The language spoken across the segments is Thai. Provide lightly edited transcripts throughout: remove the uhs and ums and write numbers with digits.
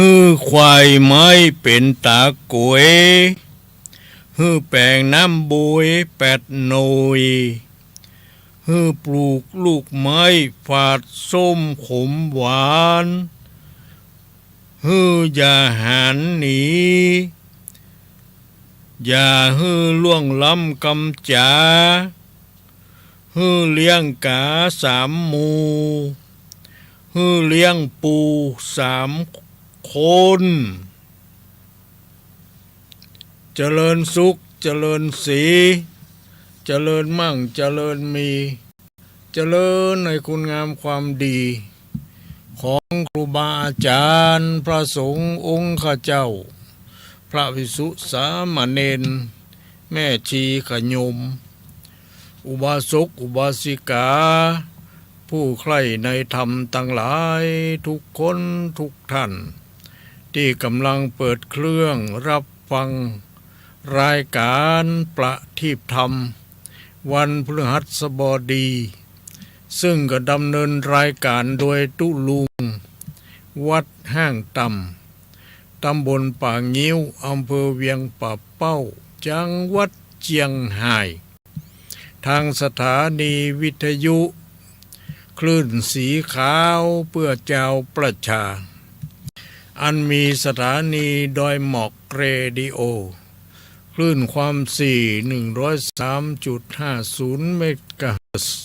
ฮือควายไม้เป็นตากวยฮือแปลงน้ำบุยแปดหน่วยฮือปลูกลูกไม้ฝาดส้มขมหวานฮืออย่าหันหนีอย่าฮือล่วงล้ำกำจาฮือเลี้ยงกาสามหมูฮือเลี้ยงปูสามคนเจริญสุขเจริญสีเจริญมั่งเจริญมีเจริญในคุณงามความดีของครูบาอาจารย์พระสงฆ์องค์ข้าเจ้าพระภิกษุสามเณรแม่ชีขยมอุบาสกอุบาสิกาผู้ใคร่ในธรรมทั้งหลายทุกคนทุกท่านที่กำลังเปิดเครื่องรับฟังรายการประทีปธรรมวันพฤหัสบดีซึ่งก็ดำเนินรายการโดยตุลุงวัดห้างต่ำตำบลป่างิ้วอำเภอเวียงป่าเป้าจังหวัดเชียงรายทางสถานีวิทยุคลื่นสีขาวเพื่อเจ้าประชาอันมีสถานีดอยหมอกเรดิโอคลื่นความถี่ 103.50 เมกะเฮิรตซ์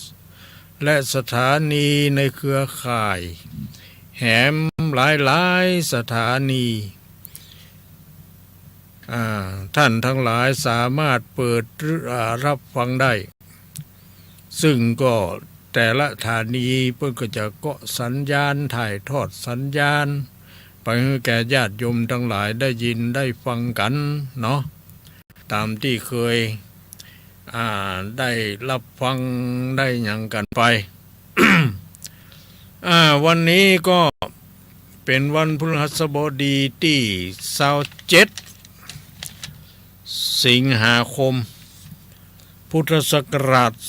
และสถานีในเครือข่ายแหมหลายสถานีท่านทั้งหลายสามารถเปิดรับฟังได้ซึ่งก็แต่ละสถานีเพื่อก็จะเกาะสัญญาณถ่ายทอดสัญญาณไปให้แก่ญาติโยมทั้งหลายได้ยินได้ฟังกันเนาะตามที่เคยได้รับฟังได้อย่างกันไป วันนี้ก็เป็นวันพฤหัสบดีที่27 สิงหาคมพุทธศักราช 2569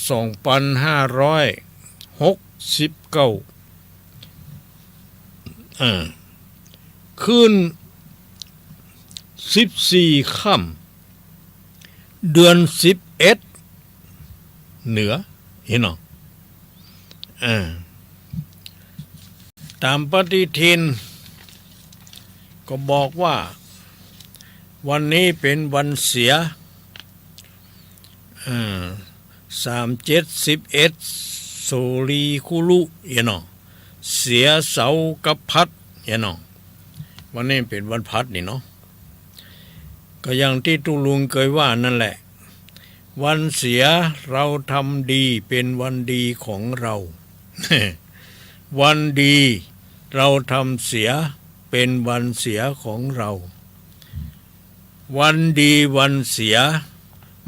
คืน14 ค่ำเดือน11เหนือเห็นหรอตามปฏิทินก็บอกว่าวันนี้เป็นวันเสีย37 11โสรีคุลุเห็นหรอเสียเสากับพัดเห็นหรอวันนี้เป็นวันพัดนี่เนาะก็อย่างที่ตุลุงเคยว่านั่นแหละวันเสียเราทำดีเป็นวันดีของเรา วันดีเราทำเสียเป็นวันเสียของเราวันดีวันเสีย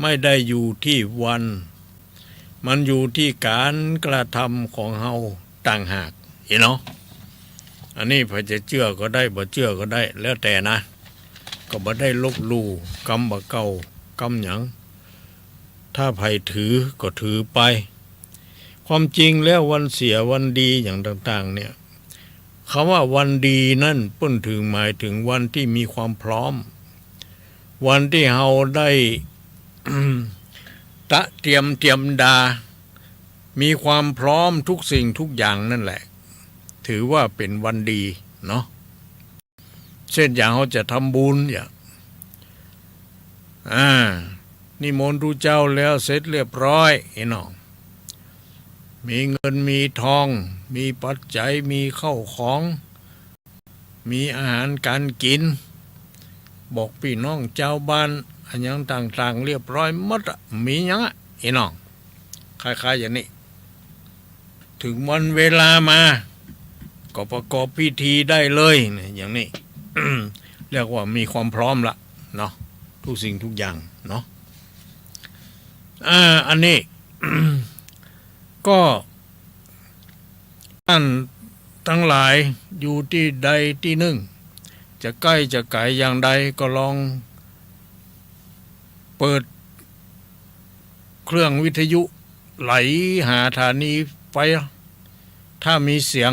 ไม่ได้อยู่ที่วันมันอยู่ที่การกระทำของเฮาต่างหากเห็นเนาะอันนี้พอจะเชื่อก็ได้บ่เชื่อก็ได้แล้วแต่นะก็บ่ได้ลบหลู่กรรมบ่เก่ากรรมหยังถ้าไผถือก็ถือไปความจริงแล้ววันเสียวันดีอย่างต่างๆเนี่ยคำว่าวันดีนั่นเปิ้นถึงหมายถึงวันที่มีความพร้อมวันที่เฮาได้ เตรียมดามีความพร้อมทุกสิ่งทุกอย่างนั่นแหละถือว่าเป็นวันดีเนาะเช่นอย่างเขาจะทำบุญอย่างนิมนต์พระเจ้าแล้วเสร็จเรียบร้อยเนาะมีเงินมีทองมีปัจจัยมีข้าวของมีอาหารการกินบอกพี่น้องเจ้าบ้านอันยังต่างๆเรียบร้อยหมดมียังเนาะคล้ายๆอย่างนี้ถึงวันเวลามาก็ประกอบพิธีได้เลยอย่างนี้ เรียกว่ามีความพร้อมละเนาะทุกสิ่งทุกอย่างเนาะอันนี้ ก็ท่านทั้งหลายอยู่ที่ใดที่หนึ่งจะใกล้จะไกลอย่างใดก็ลองเปิดเครื่องวิทยุไหลหาสถานีไฟถ้ามีเสียง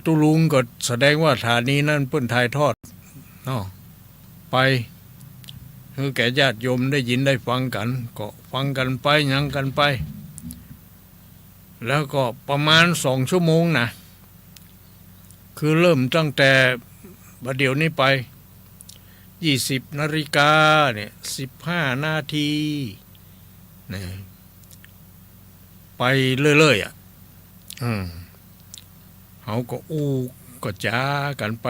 ตุลุงก็แสดงว่าฐานีนั่นเปิ้นถ่ายทอดเนาะไปคือแก่ญาติโยมได้ยินได้ฟังกันก็ฟังกันไปยังกันไปแล้วก็ประมาณ2 ชั่วโมงนะคือเริ่มตั้งแต่บัดเดี๋ยวนี้ไป20 นาฬิกาเนี่ย15 นาทีเนี่ยไปเรื่อยๆเขาก็ก็จ้ากันไป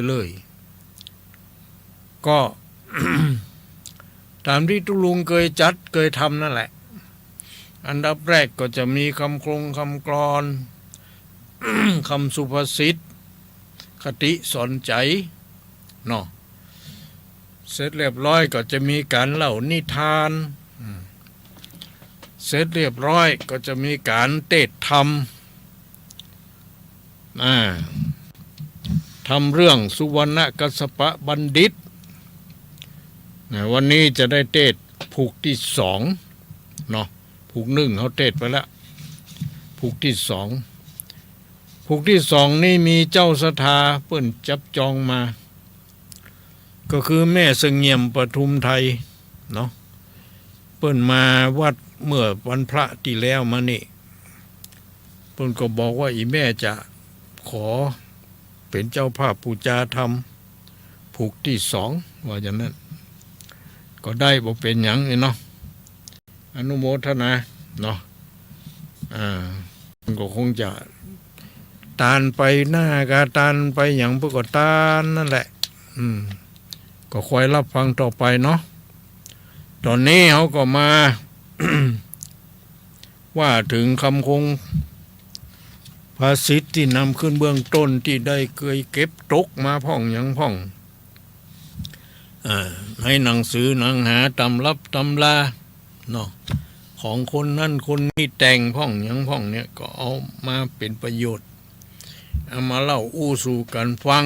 เรื่อยๆก็ ตามที่ตุลุงเคยทำนั่นแหละอันดับแรกก็จะมีคำคำกลอน คำสุภาษิตคติสอนใจเนาะเสร็จเรียบร้อยก็จะมีการเล่านิทานเสร็จเรียบร้อยก็จะมีการเทศธรรมทำเรื่องสุวรรณกัสสปบัณฑิตวันนี้จะได้เทศผูกที่2เนาะผูก1เขาเทศไปแล้วผูกที่2ผูกที่2นี่มีเจ้าสถาเปิ้นจับจองมาก็คือแม่เสงี่ยมปทุมไทยเนาะเปิ้นมาวัดเมื่อวันพระที่แล้วมานี่เปิ้นก็บอกว่าอีแม่จะขอเป็นเจ้าภาพปูจาธรรมผูกที่2ว่าอย่างนั้นก็ได้บอกเป็นหยังเนาะอนุโมทนาเนาะมันก็คงจะตานไปหน้ากาตานไปอย่างพวกก็ตานนั่นแหละก็คอยรับฟังต่อไปเนาะตอนนี้เขาก็มา ว่าถึงคำคงภาษิตที่นำขึ้นเบื้องต้นที่ได้เคยเก็บตกมาพ่องอย่างพ่องให้หนังสือหนังหาตำรับตำลาเนาะของคนนั่นคนนี้แต่งพ่องอย่างพ่องเนี่ยก็เอามาเป็นประโยชน์เอามาเล่าสู่กันฟัง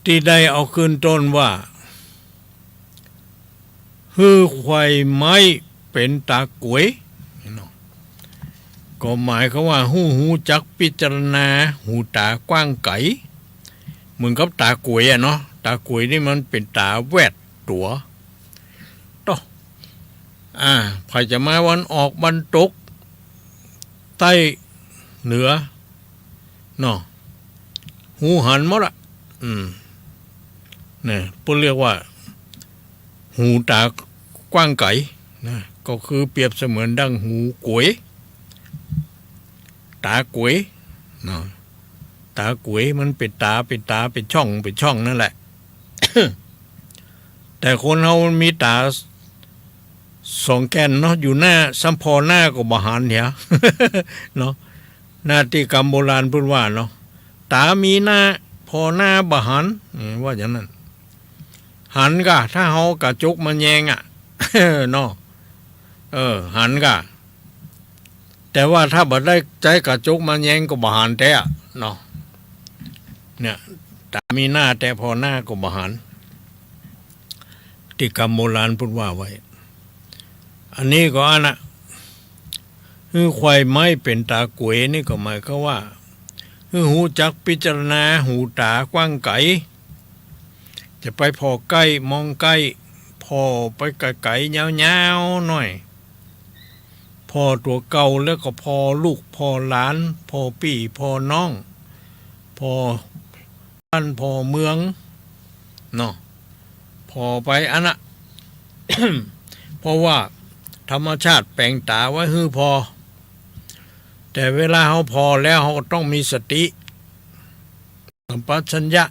ที่ได้เอาขึ้นต้นว่าฮือควายไม้เป็นตากวยก็หมายเขาว่าหูจักพิจารณาหูตากว้างไกเหมือนกับตากวยเนาะตากวยนี่มันเป็นตาแวดตัวต่อพายจะมาวันออกบรรตกใต้เหนือเนาะหูหันหมดละเนี่ยปุ่นเรียกว่าหูตากว้างไกนะก็คือเปรียบเสมือนดังหูกวยตากวยเนาะตากวยมันเป็นตาเป็นช่องนั่นแหละ แต่คนเรามันมีตา2 แกนเนาะอยู่หน้าสัมพอหน้าก็บหันเหีย เนาะหน้าที่กรรมโบราณพูดว่าเนาะตามีหน้าพอหน้าบหันว่าอย่างนั้นหันกะถ้าเฮากะจกมันแยงเนาะหันกะแต่ว่าถ้าบ่ได้ใจกะจกมันแยงก็บหันแท้เนาะเนี่ยตามีหน้าแต่พอหน้าก็บหันที่กรรมโบราณพูดว่าไว้อันนี้ก็คือควายไม้เป็นตากวยนี่ก็หมายความว่าคือหูจักพิจารณาหูตากว้างไกลจะไปพอใกล้มองใกล้พอไปไกลๆยาวๆหน่อยพอตัวเก่าแล้วก็พอลูกพอหลานพอพี่พอน้องพอบ้านพอเมืองเนาะพอไปเพราะว่าธรรมชาติแปลงตาไว้ฮือพอแต่เวลาเขาพอแล้วเขาต้องมีสติสัมปชัญญะ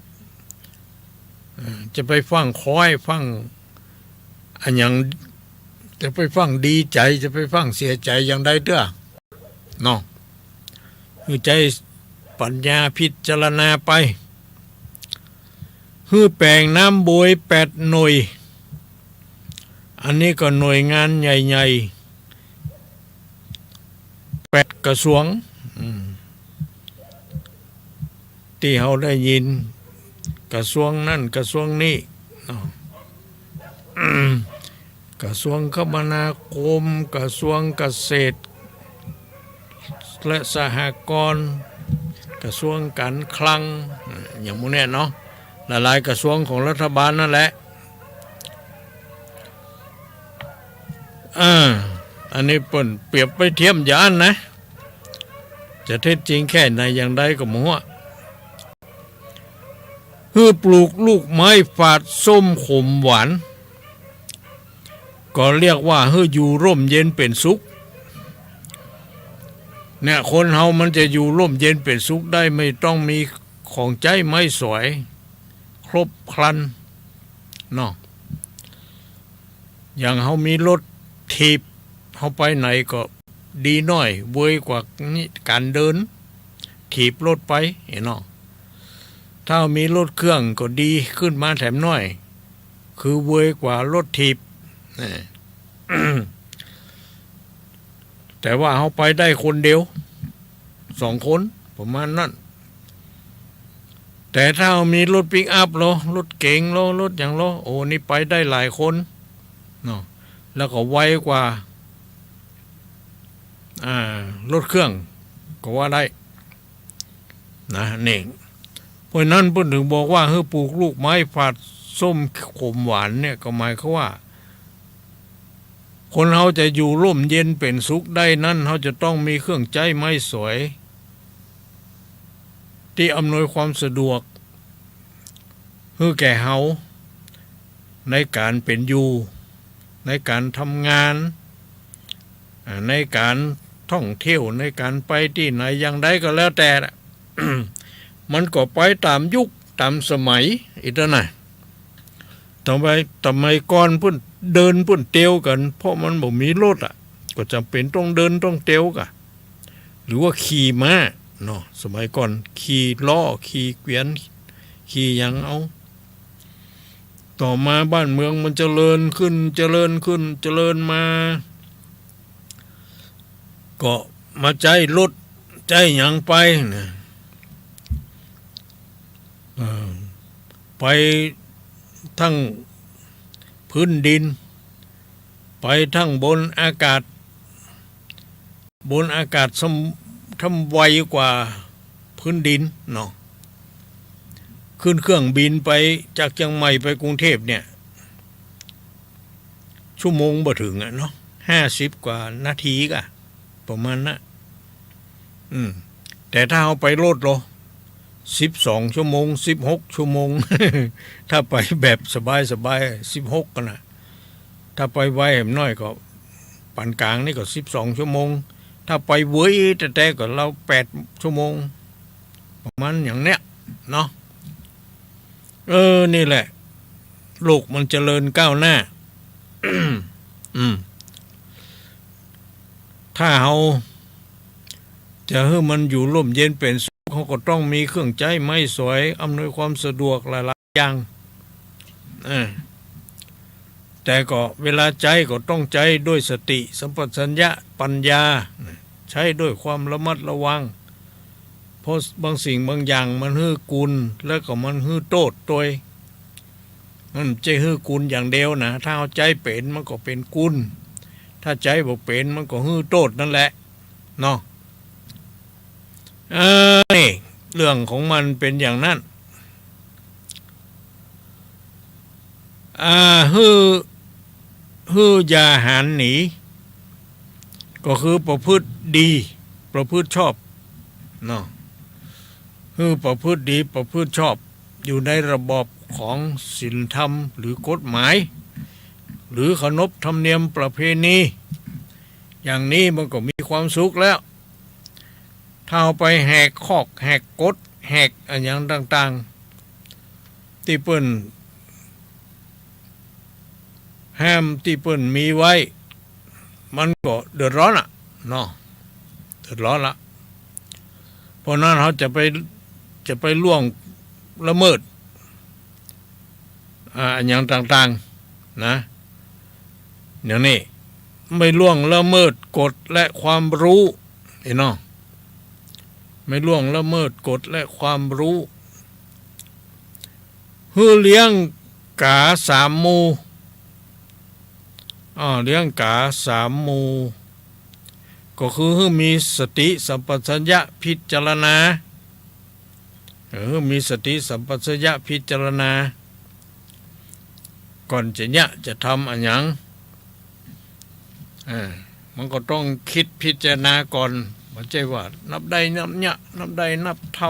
จะไปฟังคอยฟังอันอย่างจะไปฟังดีใจจะไปฟังเสียใจอย่างใดเด้อเนาะคือใจปัญญาพิจารณาไปคือแปลงน้ำบวย8 หน่วยอันนี้ก็หน่วยงานใหญ่ๆ8 กระทรวงที่เขาได้ยินกระทรวงนั่นกระทรวงนี้กระทรวงคมนาคมกระทรวงเกษตร และสหกรณ์กระทรวงการคลังอย่างพวกนี้เนาะหลายๆกระทรวงของรัฐบาลนั่นแหละอันนี้เปิ่นเปรียบไปเทียมยานนะจะเท็จจริงแค่ไหนอย่างใดก็มั่วฮือปลูกลูกไม้ฝาดส้มขมหวานก็เรียกว่าฮืออยู่ร่มเย็นเป็นสุขเนี่ยคนเฮามันจะอยู่ร่มเย็นเป็นสุขได้ไม่ต้องมีของใจไม่สวยครบครันเนาะอย่างเฮามีรถถีบเฮาไปไหนก็ดีน้อยเว้ยกว่าการเดินถีบรถไปเห็นเนาะถ้ามีรถเครื่องก็ดีขึ้นมาแถมน้อยคือเว้ยกว่ารถถีบ แต่ว่าเขาไปได้คนเดียว2 คนประมาณนั้นแต่ถ้ามีรถปิกอัพรถเก๋งรถอย่างโอ้นี่ไปได้หลายคนเนาะแล้วก็ไวกว่ารถเครื่องก็ว่าได้นะนี่เพราะนั้นเพิ่นถึงบอกว่าปลูกลูกไม้ฝาดส้มขมหวานเนี่ยก็หมายความว่าคนเราจะอยู่ร่มเย็นเป็นสุขได้นั้นเขาจะต้องมีเครื่องใจไม้สวยที่อำนวยความสะดวกให้แก่เขาในการเป็นอยู่ในการทำงานในการท่องเที่ยวในการไปที่ไหนอย่างใดก็แล้วแต่ มันก็ไปตามยุคตามสมัยอีกแล้วนะต่อไปก่อนเพิ่นเดินเพิ่นเตียวกันเพราะมันบ่มีรถก็จำเป็นต้องเดินต้องเตียวกะหรือว่าขี่ม้าเนาะสมัยก่อนขี่ล้อขี่เกวียนขี่หยังเอาต่อมาบ้านเมืองมันเจริญขึ้นเจริญมาก็มาใจรถใจหยังไปนะไปทั้งพื้นดินไปทั้งบนอากาศทำไวกว่าพื้นดินเนาะขึ้นเครื่องบินไปจากเชียงใหม่ไปกรุงเทพเนี่ยชั่วโมงบ่ถึงเนาะ50 กว่านาทีกะประมาณนั้นแต่ถ้าเอาไปรถ12 ชั่วโมง16 ชั่วโมง ถ้าไปแบบสบาย16กันนะถ้าไปไวแหมน้อยก็ปานกลางนี่ก็12 ชั่วโมงถ้าไปเว้ยแต่ก็เรา8 ชั่วโมงประมาณอย่างเนี้ยเนาะนี่แหละโลกมันเจริญก้าวหน้า ถ้าเราจะให้มันอยู่ร่มเย็นเป็นสุขเขาก็ต้องมีเครื่องใจไม้สวยอำนวยความสะดวกหลายๆอย่างแต่ก็เวลาใจก็ต้องใจด้วยสติสัมปชัญญะปัญญาใช้ด้วยความระมัดระวังเพราะบางสิ่งบางอย่างมันฮื้อกุลแล้วก็มันฮื้อโทษตัวมันจะฮื้อกุลอย่างเดียวนะถ้าเอาใจเป็นมันก็เป็นกุลถ้าใจบ่เป็นมันก็ฮื้อโทษนั่นแหละเนาะนี่เรื่องของมันเป็นอย่างนั้นฮื้ออย่าหันหนีก็คือประพฤติดีประพฤติชอบเนาะฮื้อประพฤติดีประพฤติชอบอยู่ในระบอบของศีลธรรมหรือกฎหมายหรือขนบธรรมเนียมประเพณีอย่างนี้มันก็มีความสุขแล้วถ้าเอาไปแหกคอกแหกกฎแหกอย่างต่างๆที่เปิ้นห้ามที่เปิ้นมีไว้มันก็เดือดร้อนเนาะเดือดร้อนละเพราะนั้นเขาจะไปล่วงละเมิดอย่างต่างๆนะอย่างนี้ไม่ล่วงละเมิดกฎและความรู้เนาะไม่ล่วงละเมิดกฎและความรู้ฮือเลี้ยงกา3 หมู่เลี้ยงกา3 หมู่ ก็คือให้มีสติสัมปชัญญะพิจารณามีสติสัมปชัญญะพิจารณาก่อนจะทำอันหยังมันก็ต้องคิดพิจารณาก่อนไม่ใช่ว่านับได้นับเนี่ยนับได้นับท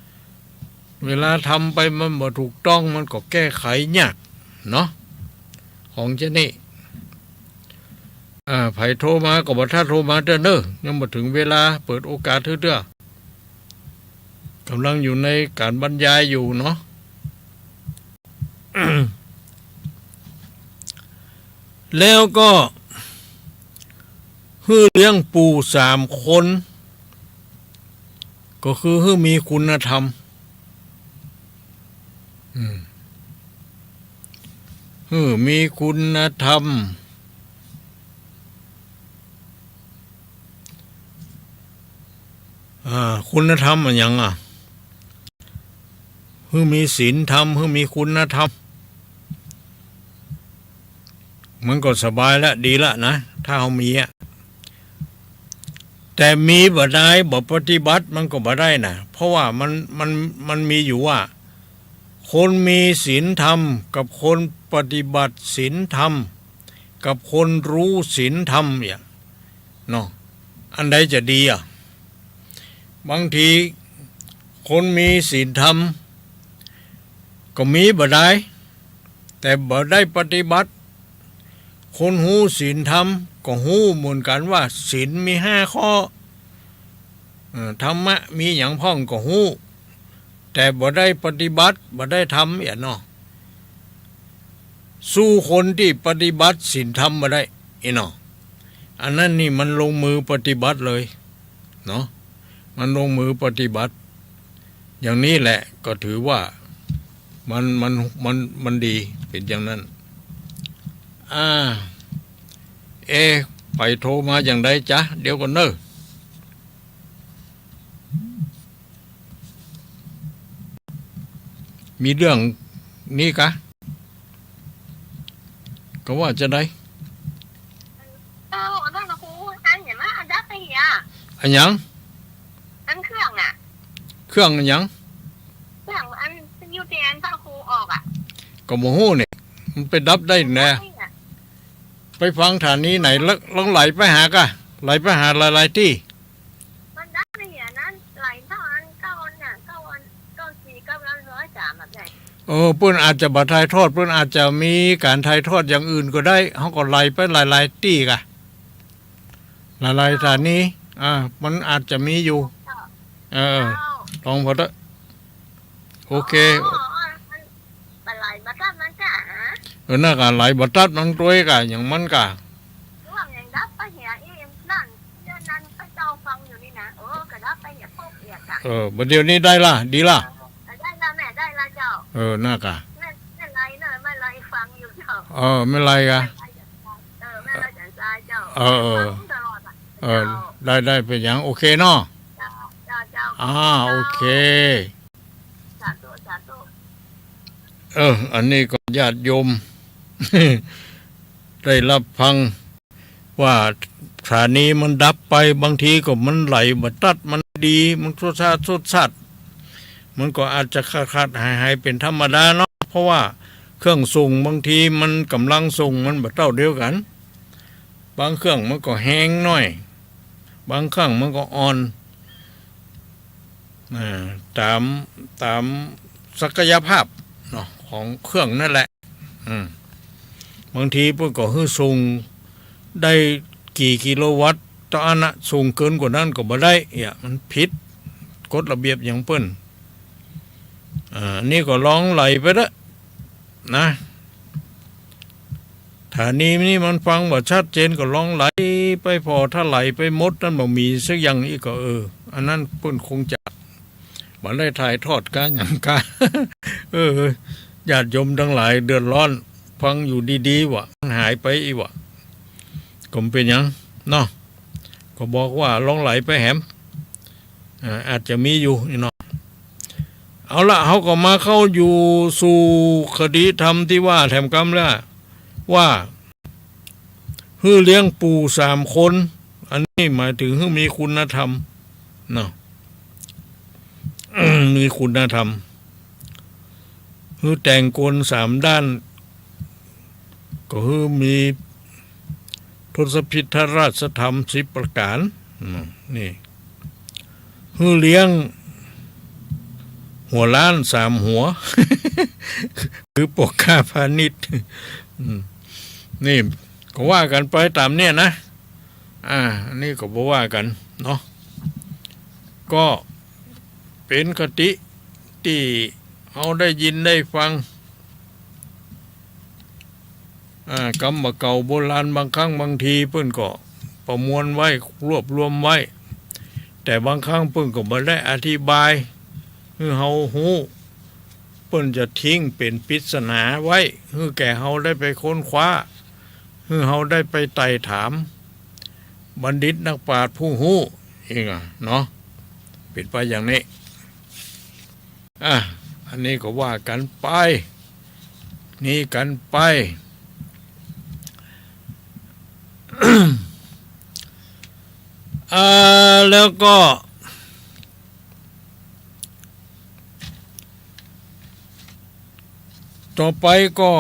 ำเวลาทำไปมันบ่ถูกต้องมันก็แก้ไขยากเนาะของเช่นนี้ไผโทรมาก็บ่ถ้าโทรมาเด้อยังบ่ถึงเวลาเปิดโอกาสเด้อกำลังอยู่ในการบรรยายอยู่เนาะ แล้วก็ฮื้อเลี้ยงปู่3 คนก็คือฮื้อมีคุณธรรมฮื้อมีคุณธรรมคุณธรรมอะไรอย่างฮื้อมีศีลธรรมฮื้อมีคุณธรรมมันก็สบายแล้วดีละนะถ้าเขามีแต่มีบ่ได้บ่ปฏิบัติมันก็บ่ได้นะเพราะว่ามันมีอยู่ว่าคนมีศีลธรรมกับคนปฏิบัติศีลธรรมกับคนรู้ศีลธรรมเนี่ยเนาะอันใดจะดีบางทีคนมีศีลธรรมก็มีบ่ได้แต่บ่ได้ปฏิบัติคนหูศีลธรรมก็หูเหมือนกันว่าศีลมี5 ข้อธรรมะมีอย่างพ้องก็หูแต่บ่ได้ปฏิบัติบ่ได้ทำเนาะสู้คนที่ปฏิบัติศีลธรรมบ่ได้เนาะอันนั้นนี่มันลงมือปฏิบัติเลยเนาะมันลงมือปฏิบัติอย่างนี้แหละก็ถือว่ามันดีเป็นอย่างนั้นไปโทรมาอย่างไรจ๊ะเดี๋ยวก่อนมีเรื่องนี้กะก็ว่าจะได้อันยังอันเครื่องเครื่องอันยังเครื่องอันยูเทียนถ้าครูออกก็โมโหเนี่ยมันไปดับได้แน่ไปฟังฐานนี้ไหนลองไหลไปหากะไหลไปหาหลายๆที่มันดับได้อย่างนั้นไหลเท่านั้น9 4 9 3แบบไหนเพิ่นอาจจะบ่ถ่ายทอดเพิ่นอาจจะมีการถ่ายทอดอย่างอื่นก็ได้เฮาก็ไหลไปหลายๆที่กะหลายๆฐานนี้มันอาจจะมีอยู่ลองพอเถอะโอเคไหลบัตัดมันจ้ะน่ากะไหลบัตัดมันตัวกะอย่างมันกะว่าอย่างดับไปเหียนั่นพระเจ้าฟังอยู่นี่นะก็ดับไปเนี่ยพวกเอียกะบัดเดี๋ยวนี้ได้ล่ะดีล่ะได้ละแม่ได้ละเจ้าน่ากะแม่ไรเนอะไม่ไรฟังอยู่เจ้าไม่ไรกะแม่ไรจันทรายเจ้าตลอดได้เป็นอย่างโอเคเนาะเจ้าโอเคสาธุอันนี้ก็ญาติโยม ได้รับฟังว่าฐานนี้มันดับไปบางทีก็มันไหลบัดตัดมันดีมันสุดสัดมันก็อาจจะขาดหายเป็นธรรมดาเนาะเพราะว่าเครื่องส่งบางทีมันกำลังส่งมันบ่เท่าเดียวกันบางเครื่องมันก็แห้งหน่อยบางเครื่องมันก็อ่อนตามศักยภาพเนาะของเครื่องนั่นแหละบางทีเพิ่นก็ให้ส่งได้กี่กิโลวัตต์ต่ออันส่งเกินกว่านั้นก็บ่ได้มันผิดกฎระเบียบอย่างเพิ่นนี่ก็ลองไหลไปละนะถ้านี่มันฟังว่าชัดเจนก็ลองไหลไปพอถ้าไหลไปหมดนั้นบ่มีสักอย่างอีกก็อันนั้นเพิ่นคงจะบ่ได้ถ่ายทอดกันอย่างกะญาติโยมทั้งหลายเดือดร้อนฟังอยู่ดีๆว่ะมันหายไปอีกว่ะก็เป็นหยังเนาะก็บอกว่าลองไหลไปแหมอาจจะมีอยู่นี่เนาะเอาละเขาก็มาเข้าอยู่สู่คดีธรรมที่ว่าแถมกรรมแล้วว่าฮื้อเลี้ยงปู่3 คน อันนี้หมายถึงให้มีคุณธรรมเนาะ มีคุณธรรมคือแต่งกล3 ด้านก็คือมีทศพิธราชธรรม10 ประการนี่คือเลี้ยงหัวล้าน3 หัว คือปกค่าพาณิชย์นี่ก็ว่ากันไปตามเนี่ยนะนี่ก็บอกว่ากันเนาะก็เป็นคติที่เอาได้ยินได้ฟังกรรมเก่าโบราณบางครั้งบางทีเพิ่นก็ประมวลไว้รวบรวมไว้แต่บางครั้งเพิ่นก็บ่ได้อธิบายให้เฮาฮู้เพิ่นจะทิ้งเป็นปริศนาไว้ให้แก่เฮาได้ไปค้นคว้าให้เฮาได้ไปไต่ถามบัณฑิตนักปราชญ์ผู้ฮู้เองเนาะเป็นไปอย่างนี้อันนี้ก็ว่ากันไปนี่กันไป แล้วก็ต่อไปก็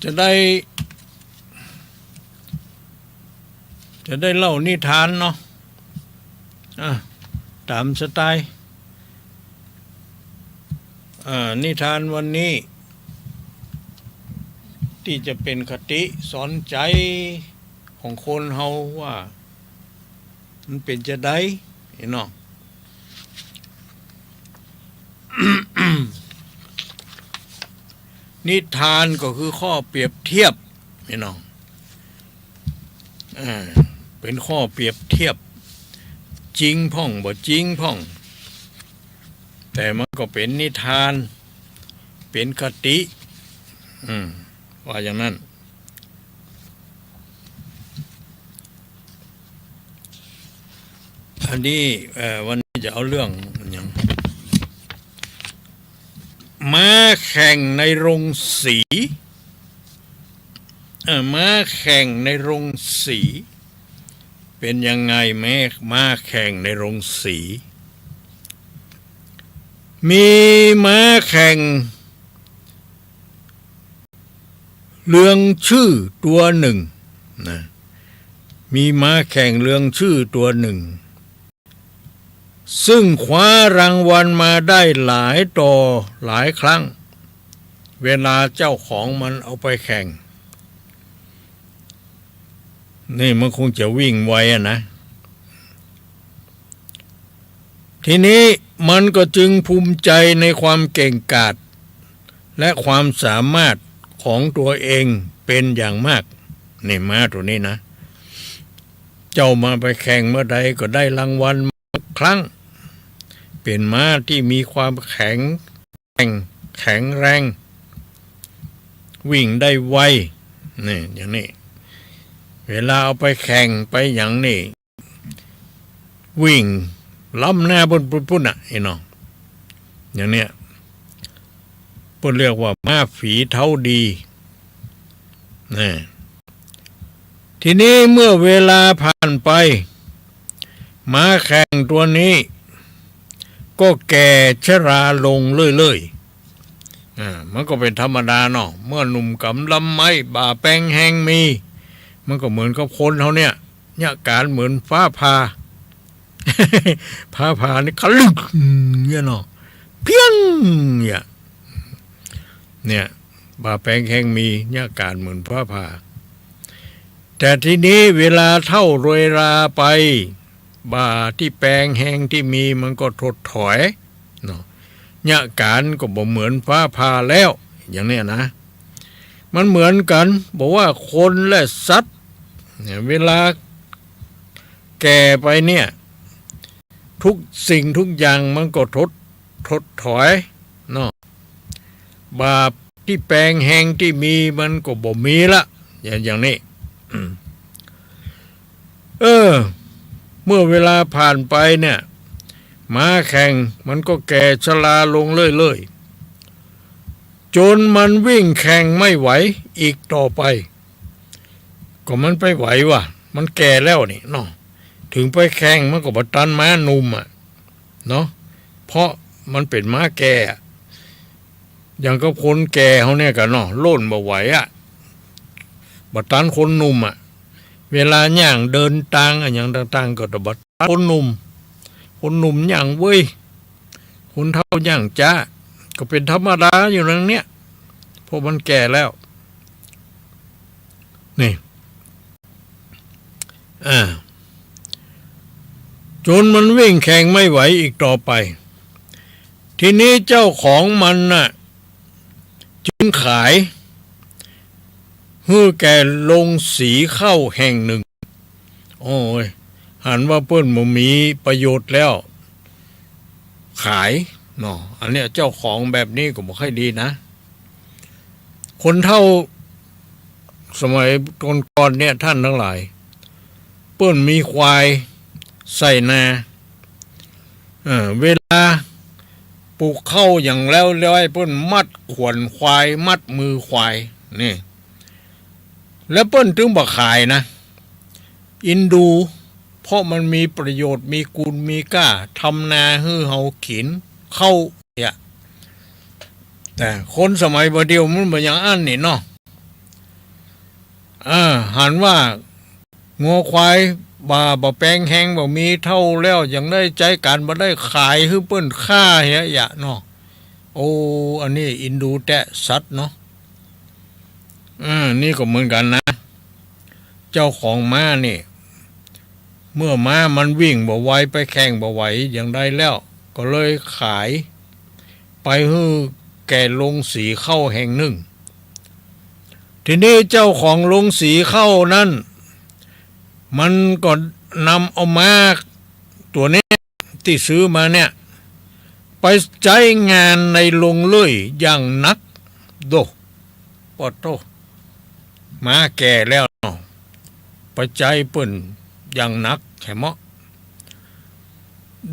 จะได้เล่านิทานเนาะตามสไตล์นิทานวันนี้ที่จะเป็นคติสอนใจของคนเฮาว่ามันเป็นจะได้เนาะ นิทานก็คือข้อเปรียบเทียบเนาะเป็นข้อเปรียบเทียบจริงพ่องบ่จริงพ่องแต่มันก็เป็นนิทานเป็นคติว่าอย่างนั้นอันนี้วันนี้จะเอาเรื่องอย่างม้าแข่งในโรงสีม้าแข่งในโรงสีเป็นยังไงม้าแข่งในโรงสีมีม้าแข่งเรืองชื่อตัวหนึ่งนะมีม้าแข่งเรืองชื่อตัวหนึ่งซึ่งคว้ารางวัลมาได้หลายต่อหลายครั้งเวลาเจ้าของมันเอาไปแข่งนี่มันคงจะวิ่งไวนะทีนี้มันก็จึงภูมิใจในความเก่งกาจและความสามารถของตัวเองเป็นอย่างมากนี่ม้าตัวนี้นะเจ้ามาไปแข่งเมื่อใดก็ได้รางวัลครั้งเป็นม้าที่มีความแข็งแรงวิ่งได้ไวนี่อย่างนี้เวลาเอาไปแข่งไปอย่างนี้วิ่งล้ำหน้าบนปุ่นไอ้น้องอย่างเนี้ยปุ่นเรียกว่าม้าฝีเท้าดีนี่ทีนี้เมื่อเวลาผ่านไปม้าแข่งตัวนี้ก็แก่ชราลงเรื่อยๆมันก็เป็นธรรมดาเนาะเมื่อหนุ่มกำลำไม้บ่าแป้งแห้งมีมันก็เหมือนกับคนเขาเนี่ยการเหมือนฟ้าผ่า ฟ้าผ่านี่คลึกเนี่ยเนาะเพี้ยงเนี่ยบ่าแป้งแห้งมีการเหมือนฟ้าผ่าแต่ทีนี้เวลาเท่าโรยราไปบ่าที่แปลงแห้งที่มีมันก็ถดถอยเนาะการก็บ่เหมือนฟ้าผ่าแล้วอย่างนี้นะมันเหมือนกันบอกว่าคนและสัตว์เนี่ยเวลาแก่ไปเนี่ยทุกสิ่งทุกอย่างมันก็ถดถอยเนาะบาปที่แปลงแห้งที่มีมันก็บ่มีละอย่างนี้เมื่อเวลาผ่านไปเนี่ยม้าแข่งมันก็แก่ชราลงเรื่อยๆจนมันวิ่งแข่งไม่ไหวอีกต่อไป ก็มันไปไหวว่ะมันแก่แล้วนี่เนาะถึงไปแข่งมันก็บ่ตันม้านุ่มเนาะเพราะมันเป็นม้าแก่อย่างกับคนแก่เขาเนี่ยกันเนาะโล่นบ่ไหวบ่ตันคนหนุ่มเวลาย่างเดินทางอย่างต่างๆก็บ่ตันคนหนุ่มย่างเว้ยคนเฒ่าย่างจ้าก็เป็นธรรมดาอยู่นั่นเนี่ยเพราะมันแก่แล้วนี่จนมันวิ่งแข่งไม่ไหวอีกต่อไปทีนี้เจ้าของมันจึงขายให้แก่ลงสีเข้าแห่งหนึ่งโอ้ยหันว่าเปิ้นบ่มีประโยชน์แล้วขายเนาะอันเนี้ยเจ้าของแบบนี้ก็บ่ค่อยดีนะคนเฒ่าสมัยก่อนเนี่ยท่านทั้งหลายเปิ้นมีควายใส่นาเวลาปลูกเข้าอย่างแล้วให้เปิ้นมัดขวนควายมัดมือควายนี่แล้วเปิ้นถึงบ่ขายนะอินดูเพราะมันมีประโยชน์มีกูลมีก้าทำนาให้เฮากินเข้าเนี่ยแต่คนสมัยบ่เดียวมันบ่อย่างอันนี่เนาะหันว่างัวควายบ่แปลงแห้งบ่มีเท่าแล้วยังได้ใจการบ่ได้ขายให้เปิ้นค่าเหี้ยเนาะโอ้อันนี้อินดูแตะสัตว์เนาะนี่ก็เหมือนกันนะเจ้าของม้านี่เมื่อม้ามันวิ่งบ่ไหวไปแข่งบ่ไหวอย่างใดแล้วก็เลยขายไปให้แก่ลงสีเข้าแห่งหนึ่งทีนี้เจ้าของลงสีเข้านั้นมันก็นำเอาม้าตัวนี้ที่ซื้อมาเนี่ยไปใช้งานในโรงเลื่อยอย่างนักโดปอโตม้าแก่แล้วไปใจเปิ้นอย่างนักแค่เหมาะ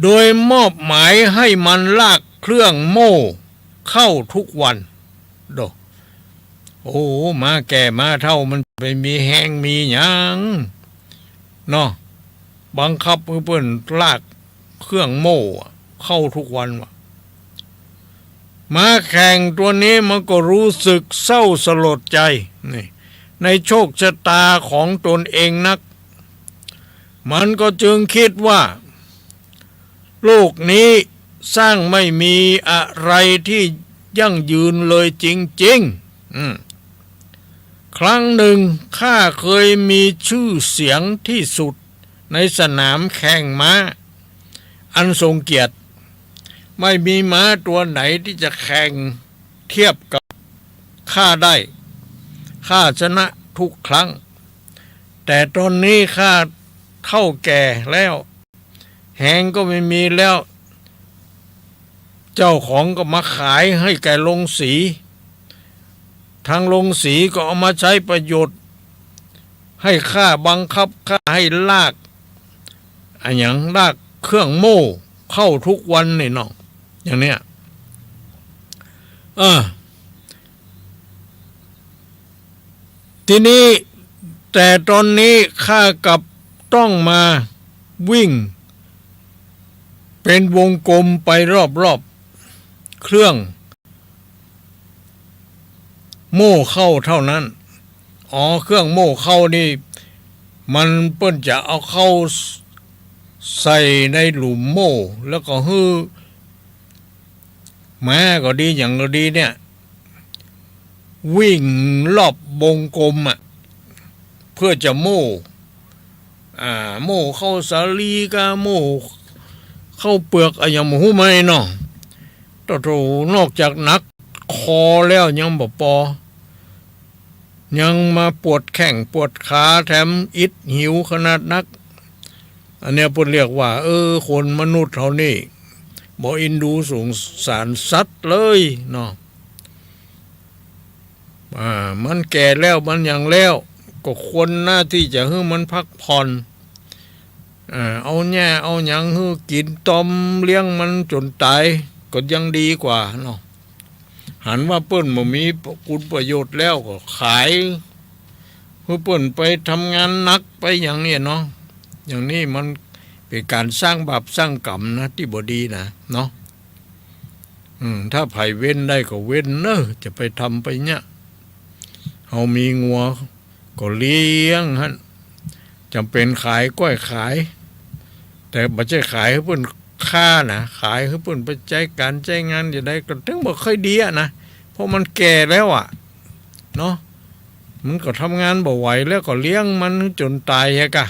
โดยมอบหมายให้มันลากเครื่องโม่เข้าทุกวันโดโอ้ม้าแก่ม้าเฒ่ามันไปมีแห้งมีหยังเนาะบังคับให้เปิ้นลากเครื่องโม่เข้าทุกวันวะม้าแข่งตัวนี้มันก็รู้สึกเศร้าสลดใจนี่ในโชคชะตาของตนเองนักมันก็จึงคิดว่าโลกนี้สร้างไม่มีอะไรที่ยั่งยืนเลยจริงๆครั้งหนึ่งข้าเคยมีชื่อเสียงที่สุดในสนามแข่งม้าอันทรงเกียรติไม่มีม้าตัวไหนที่จะแข่งเทียบกับข้าได้ข้าชนะทุกครั้งแต่ตอนนี้ข้าเฒ่าแก่แล้วแหงก็ไม่มีแล้วเจ้าของก็มาขายให้แก่ลงสีทางลงสีก็เอามาใช้ประโยชน์ให้ข้าบังคับข้าให้ลากอย่างลากเครื่องโม่เข้าทุกวันนี่เนาะอย่างเนี้ยทีนี้แต่ตอนนี้ข้ากับต้องมาวิ่งเป็นวงกลมไปรอบๆเครื่องโม่เข้าเท่านั้นเครื่องโม่เข้านี่มันเปิ้นจะเอาเข้าใส่ในหลุมโม่แล้วก็ฮื้อม้าก็ดีอย่างก็ดีเนี่ยวิ่งรอบวงกลมเพื่อจะโม่โม่เข้าสาลีกาโม่เข้าเปลือกอย่างหูไม่เนาะโตนอกจากนักคอแล้วยังบ่พอยังมาปวดแข้งปวดขาแถมอิดหิวขนาดนักอันเนี้ยเพิ่นเรียกว่าคนมนุษย์เฮานี่บ่อินดูสงสารสัตว์เลยเนาะมันแก่แล้วมันอย่างแล้วก็ควรหน้าที่จะให้มันพักผ่อนเอาแง่เอาหยังให้กินต้มเลี้ยงมันจนตายก็ยังดีกว่าเนาะหันว่าเปิ้นบ่มีคุณประโยชน์แล้วก็ขาย ผู้เปิ่นไปทำงานหนักไปอย่างนี้เนาะอย่างนี้มันเป็นการสร้างบาปสร้างกรรมนะที่บ่ดีนะเนาะถ้าไผเว้นได้ก็เว้นเนอะจะไปทำไปเนี่ยเฮามีงัวก็เลี้ยงฮะจำเป็นขายก้อยขายแต่บ่ใช่ขายให้เพิ่นค่านะขายให้เพิ่นไปใจการใจงานอย่างใดก็ถึงบ่ค่อยดีอะนะเพราะมันแก่แล้วอ่ะเนาะมันก็ทำงานบ่ไหวแล้วก็เลี้ยงมันจนตายฮะกะ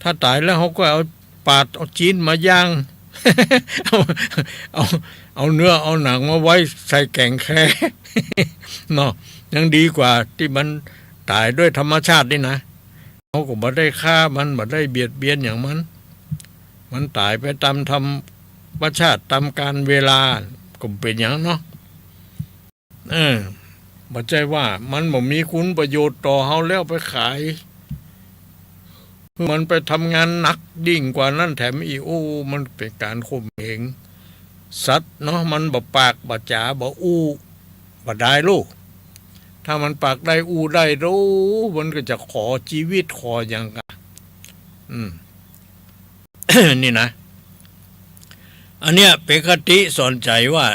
ถ้าตายแล้วเขาก็เอาปาดเอาจีนมาย่าง เอาเอาเนื้อเอาหนังมาไว้ใส่แกงแค่ เนาะยังดีกว่าที่มันตายด้วยธรรมชาตินี่นะเขาก็บ่ได้ฆ่ามันบ่ได้เบียดเบียนอย่างมันตายไปตามธรรมชาติตามการเวลาก็เป็นอย่างเนาะบ่ใช่ว่ามันบ่มีคุณประโยชน์ต่อเฮาแล้วไปขายมันไปทำงานหนักยิ่งกว่านั้นแถมอีโอ้มันเป็นการข่มเหงสัตว์เนาะมันบ่ปากบ่จ๋าบ่อู้บ่ได้ลูกถ้ามันปากได้อู้ได้รู้มันก็จะขอชีวิตขออย่างกะนี่นะอันเนี้ยเป็นคติสอนใจว่า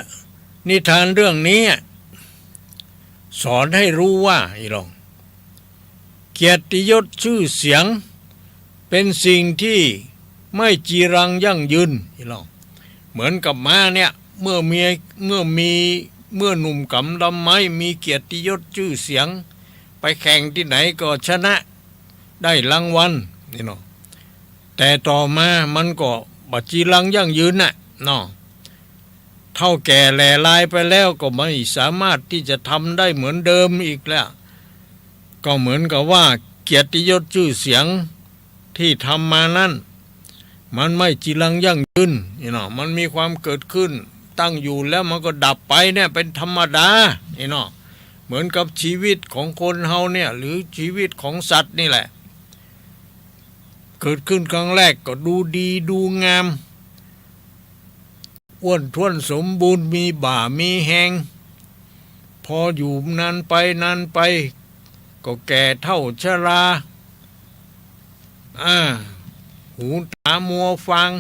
นิทานเรื่องนี้สอนให้รู้ว่าอีหลองเกียรติยศชื่อเสียงเป็นสิ่งที่ไม่จีรังยั่งยืนอีหลองเหมือนกับม้าเนี่ยเมื่อหนุ่มกำดำไม้มีเกียรติยศชื่อเสียงไปแข่งที่ไหนก็ชนะได้รางวัลนี่เนาะแต่ต่อมามันก็บัจีรังยั่งยืนน่ะเนาะเท่าแก่แหล่ลายไปแล้วก็ไม่สามารถที่จะทำได้เหมือนเดิมอีกแล้วก็เหมือนกับว่าเกียรติยศชื่อเสียงที่ทำมานั้นมันไม่จีรังยั่งยืนนี่เนาะมันมีความเกิดขึ้นตั้งอยู่แล้วมันก็ดับไปเนี่ยเป็นธรรมดานี่เนาะเหมือนกับชีวิตของคนเฮาเนี่ยหรือชีวิตของสัตว์นี่แหละเกิดขึ้นครั้งแรกก็ดูดีดูงามอ้วนท้วนสมบูรณ์มีบ่ามีแหงพออยู่นานไปก็แก่เท่าชราหูตามัวฟัง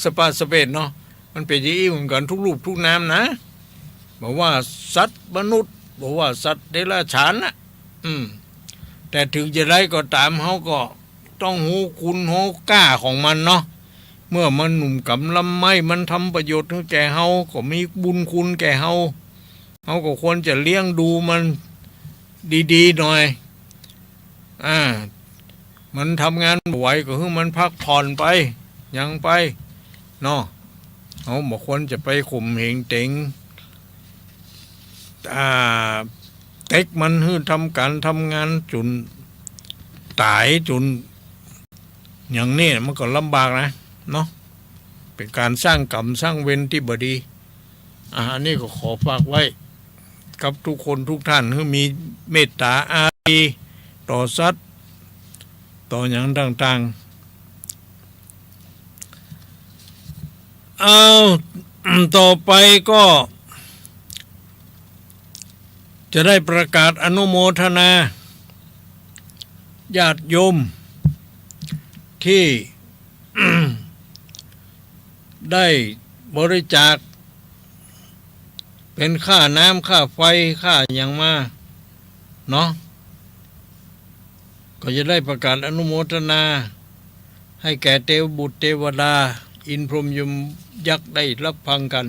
สปาสเปดเนาะมันเป็นอย่างนี้เหมือนกันทุกรูปทุกนามนะบอกว่าสัตว์มนุษย์บอกว่าสัตว์เดรัจฉานนะแต่ถึงจะไรก็ตามเขาก็ต้องหูคุณหูกล้าของมันเนาะเมื่อมันหนุ่มกำลำไม้มันทำประโยชน์ให้แก่เฮาก็มีบุญคุณแก่เฮาก็ควรจะเลี้ยงดูมันดีๆหน่อยมันทำงานไหวก็ให้มันพักผ่อนไปยังไปเนาะเขาบอกควรจะไปข่มเหงเต็งเต็กมันให้ทำงานจนตายจนอย่างนี้มันก็ลำบากนะเนาะเป็นการสร้างกรรมสร้างเวรที่บดีอันนี้ก็ขอฝากไว้กับทุกคนทุกท่านให้มีเมตตาอารีต่อสัตว์ต่ออย่างต่างๆต่อไปก็จะได้ประกาศอนุโมทนาญาติโยมที่ ได้บริจาคเป็นค่าน้ำค่าไฟค่าอย่างมาเนาะก็จะได้ประกาศอนุโมทนาให้แก่เทวบุตรเทวดาอินพรหมยมยักษ์ได้รับฟังกัน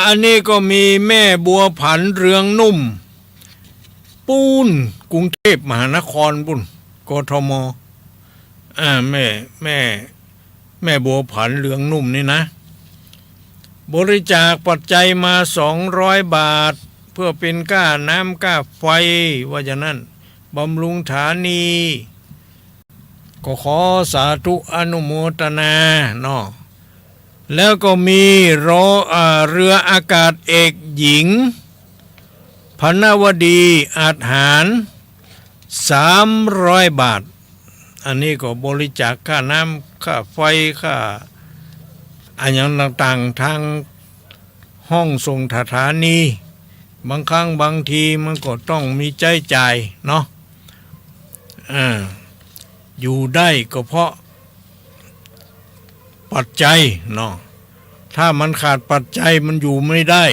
อันนี้ก็มีแม่บัวผันเรืองนุ่มปูนกรุงเทพมหานครปุ้นกทมแม่บัวผันเรืองนุ่มนี่นะบริจาคปัจจัยมา200 บาทเพื่อเป็นค่าน้ำค่าไฟว่าอย่างนั้นบำรุงฐานีก็ขอสาธุอนุโมทนาเนาะแล้วก็มีเรืออากาศเอกหญิงพนวดีอาจหาร300 บาทอันนี้ก็บริจาคค่าน้ำค่าไฟค่าอันอย่างต่างๆทางห ห้องส่งสถานีบางครั้งบางทีมันก็ต้องมีใจจ่ายเนาะอยู่ได้ก็เพราะปัจจัยเนาะถ้ามันขาดปัจจัยมันอยู่ไม่ได้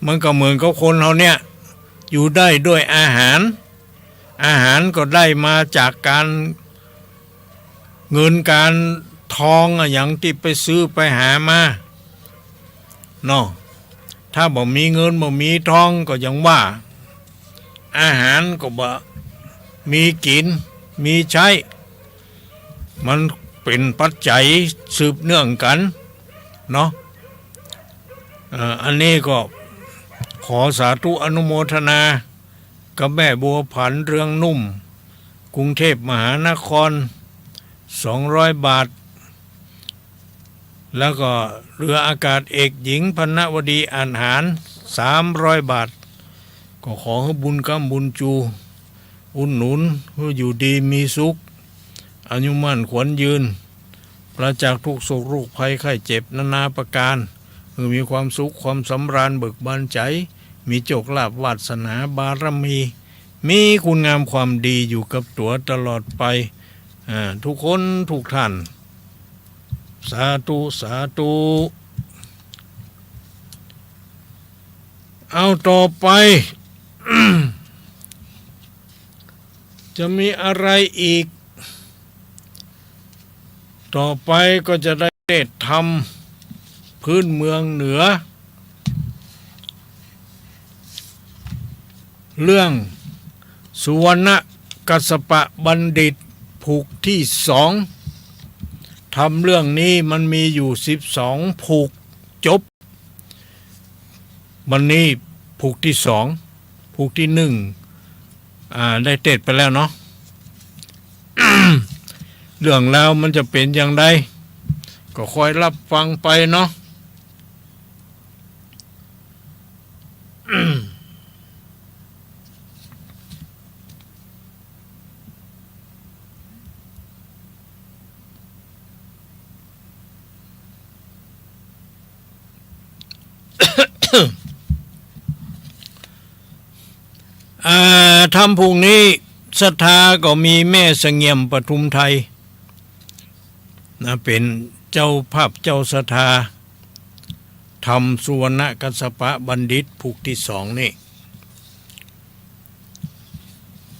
มันก็เหมือนกับคนเราเนี่ยอยู่ได้ด้วยอาหารก็ได้มาจากการเงินการทองอย่างที่ไปซื้อไปหามาเนาะถ้าบ่มีเงินบ่มีทองก็ยังว่าอาหารก็บ่มีกินมีใช้มันเป็นปัจจัยสืบเนื่องกันเนาะอันนี้ก็ขอสาธุอนุโมทนากับแม่บัวผันเรืองนุ่มกรุงเทพมหานคร200 บาทแล้วก็เรืออากาศเอกหญิงพรรณวดีอาหาร300 บาทก็ขอให้บุญกำบุญจูอุดหนุนให้อยู่ดีมีสุขอายุมั่นขวัญยืนปราศจากทุกโศกโรคภัยไข้เจ็บนานาประการมีความสุขความสำราญเบิกบานใจมีโชคลาภวาสนาบารมีคุณงามความดีอยู่กับตัวตลอดไปทุกคนทุกท่านสาธุสาธุเอาต่อไป จะมีอะไรอีกต่อไปก็จะได้ทำพื้นเมืองเหนือเรื่องสุวรรณกัสสปบัณฑิตผูกที่2ทำเรื่องนี้มันมีอยู่12ผูกจบวันนี้ผูกที่2ผูกที่1ได้เต็ดไปแล้วเนาะ เรื่องแล้วมันจะเป็นอย่างไรก็คอยรับฟังไปเนาะ ทำพรุ่งนี้ศรัทธาก็มีแม่เสงี่ยมปทุมไทยนะเป็นเจ้าภาพเจ้าศรัทธาทำสุวรรณกัสสปบัณฑิตผูกที่2นี่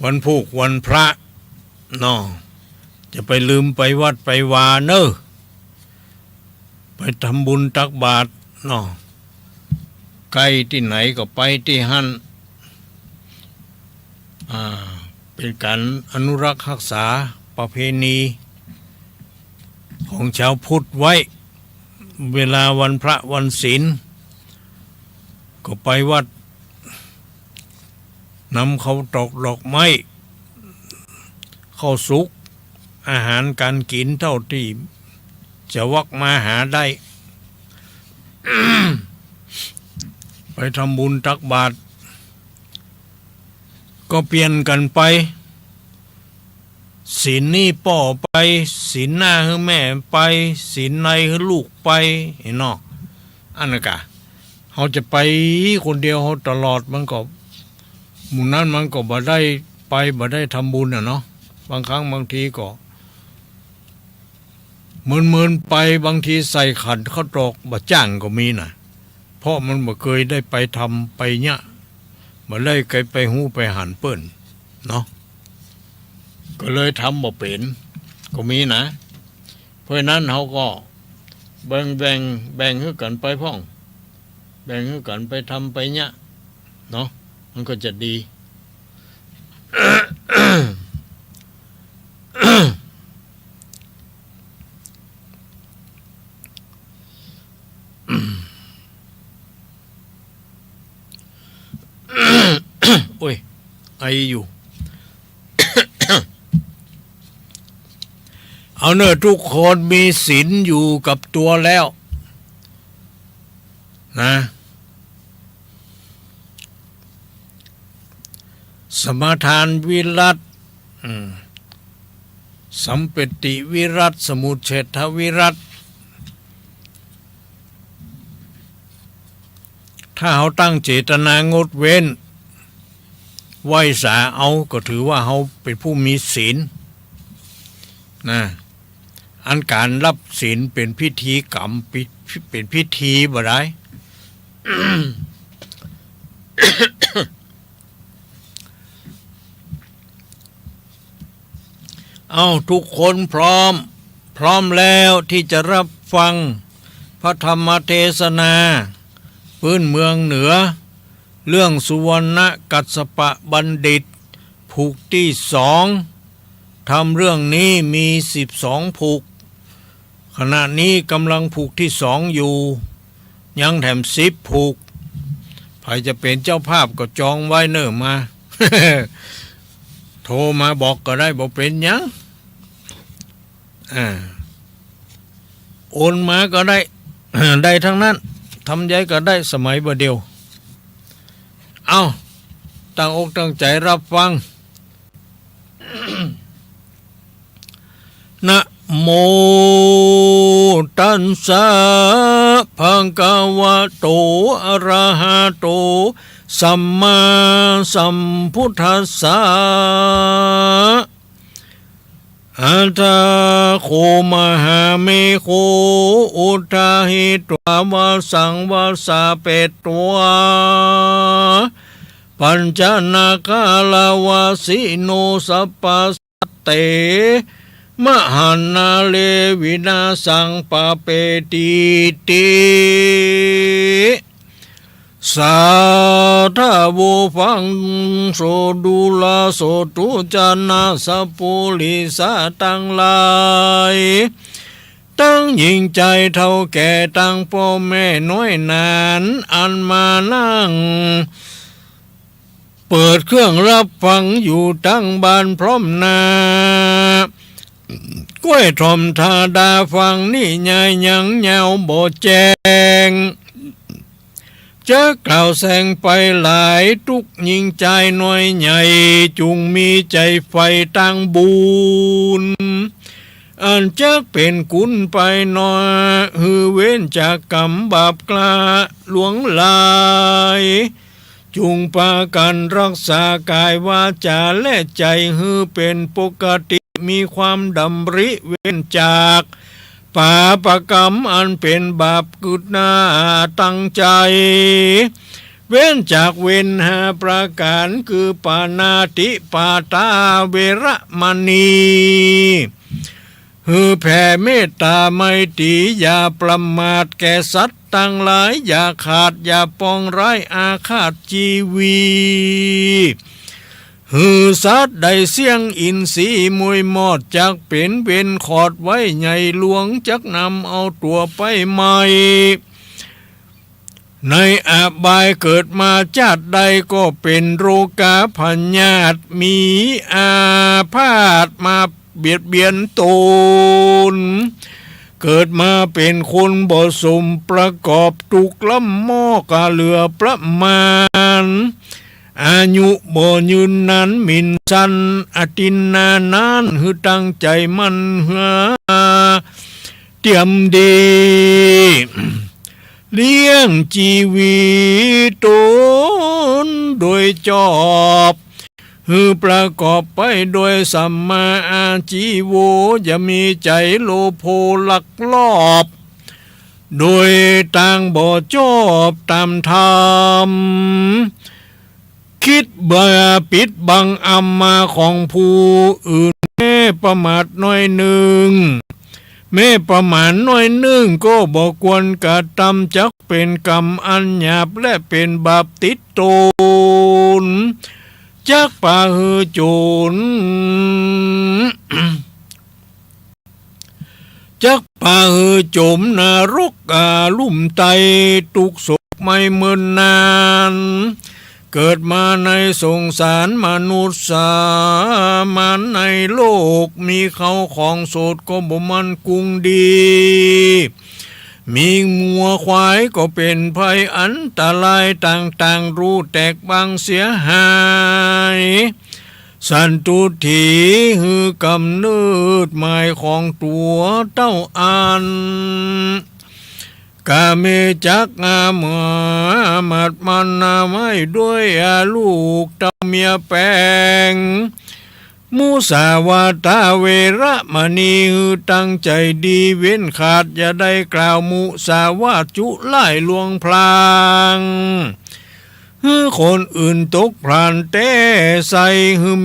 วันผูกวันพระเนาะจะไปลืมไปวัดไปวาเนอะไปทำบุญตักบาตรเนาะใกล้ที่ไหนก็ไปที่หั่นเป็นการอนุรักษ์รักษาประเพณีของชาวพุทธไว้เวลาวันพระวันศีลก็ไปวัดนำเขาตอกดอกไม้ข้าวสุกอาหารการกินเท่าที่จะวักมาหาได้ ไปทำบุญตักบาตรก็เปลี่ยนกันไปศีลนี่ป่อไปศีลหน้าให้แม่ไปศีลในให้ลูกไปเห็นเนาะอันนั้นกะเขาจะไปคนเดียวเขาตลอดมันก็หมู่นั้นมันก็บ่ได้ไปบ่ได้ทำบุญเนาะบางครั้งบางทีก็เมินไปบางทีใส่ขันเขาตอกบ่จ้างก็มีนะเพราะมันบ่เคยได้ไปทำไปเนี่ยบ่ได้เคยไปหูไปหันเปิ้นเนาะก็เลยทำบ่เป็นก็มีนะเพราะนั้นเขาก็แบ่งให้กันไปพ่องแบ่งให้กันไปทำไปเนี่ยเนาะมันก็จะดี โอ้ยไออยู่ เอาเนอะทุกคนมีศีลอยู่กับตัวแล้วนะสมาทานวิรัตสัมปติวิรัตสมุจเฉทวิรัต ถ้าเขาตั้งเจตนางดเว้นไหว้สาเอาก็ถือว่าเขาเป็นผู้มีศีลนะอันการรับศีลเป็นพิธีกรรมเป็นพิธีบ่ได้ เอาทุกคนพร้อมแล้วที่จะรับฟังพระธรรมเทศนาพื้นเมืองเหนือเรื่องสุวรรณกัสสปะบัณฑิตผูกที่2ทำเรื่องนี้มี12ผูกขณะนี้กำลังผูกที่2อยู่ยังแถม10ผูกใครจะเป็นเจ้าภาพก็จองไว้เนิ่มมา โทรมาบอกก็ได้บอกเป็นยังโอนมาก็ได้ ได้ทั้งนั้นทำใจก็ได้สมัยบ่เดียวเอาตั้งอกตั้งใจรับฟัง นะโมตัสสะภะคะวะโตอะระหะโตสัมมาสัมพุทธัสสะอัตถะโคมหาเมโคอุทาหิตวาวาสังวาสาเปตวาปัญจนาคาลาวาสิโนสัพพสัตเตมหันนาเลวินาสังปะเปติติสาธาโวฟังโสดุลาโสตุจานาสัพพุลิสาตั้งหลายตั้งยิ่งใจเท่าแก่ตั้งพ่อแม่น้อยนานอันมานั่งเปิดเครื่องรับฟังอยู่ตั้งบ้านพร้อมหน้ากล้วยทอมธาดาฟังนี่ยายยังเงาบ่แจงจะกล่าวแสงไปหลายทุกยิ่งใจน้อยใหญ่จุงมีใจไฟตั้งบุญอันจะเป็นกุลไปหน่อยหือเว้นจากกรรมบาปกล้าหลวงลายจุงปากันรักษากายวาจาและใจหือเป็นปกติมีความดำริเว้นจากปาปกรรมอันเป็นบาปกุศลตั้งใจเว้นจากเว้นหาประการคือปานาติปาตาเวระมณีหือแผ่เมตตาไมตรีอย่าประมาทแก่สัตว์ทั้งหลายอย่าขาดอย่าปองร้ายอาฆาตชีวีหือสัตว์ได้เสียงอินทรีมวยมอดจากเป็นขอดไว้ใหญ่หลวงจักนำเอาตัวไปใหม่ในอาบายเกิดมาชาติใดก็เป็นโรคาพยาธิมีอาพาธมาเบียดเบียนตนเกิดมาเป็นคนบ่สมประกอบทุกลำมอกะเหลือประมาณอายุบ่ยืนนั้นมินสันอตินนานานหือตั้งใจมันเหือเตรียมดีเลี้ยงชีวิตตนโดยจอบหือประกอบไปโดยสัมมาอาชีโวอย่ามีใจโลภลักลอบโดยต่างบ่ชอบตามธรรมคิดเบื่อปิดบังอำมาของผู้อื่นแม่ประมาทน้อยหนึ่งแม่ประมาทน้อยหนึ่งก็บอกควรกระทำจักเป็นกรรมอันหยาบและเป็นบาปติดตนจักป่าหือโจร จักป่าหือจมนรกลุ่มไตตุกศกไม่เมินนานเกิดมาในสงสารมนุษย์สามัญในโลกมีเขาของโสดก็บ่มันกุงดีมีงัวควายก็เป็นภัยอันตรายต่างๆรู้แตกบางเสียหายสันตุถีหือกำเนิดหมายของตัวเต้าอัน กาเมจักอามามัดมันนาไม่ด้วยลูกเต้าเมียแปงมุสาวาตาเวระมณีตั้งใจดีเว้นขาดอย่าได้กล่าวมุสาวาจุไล่ลวงพลางคนอื่นตกพรานเต้ใส่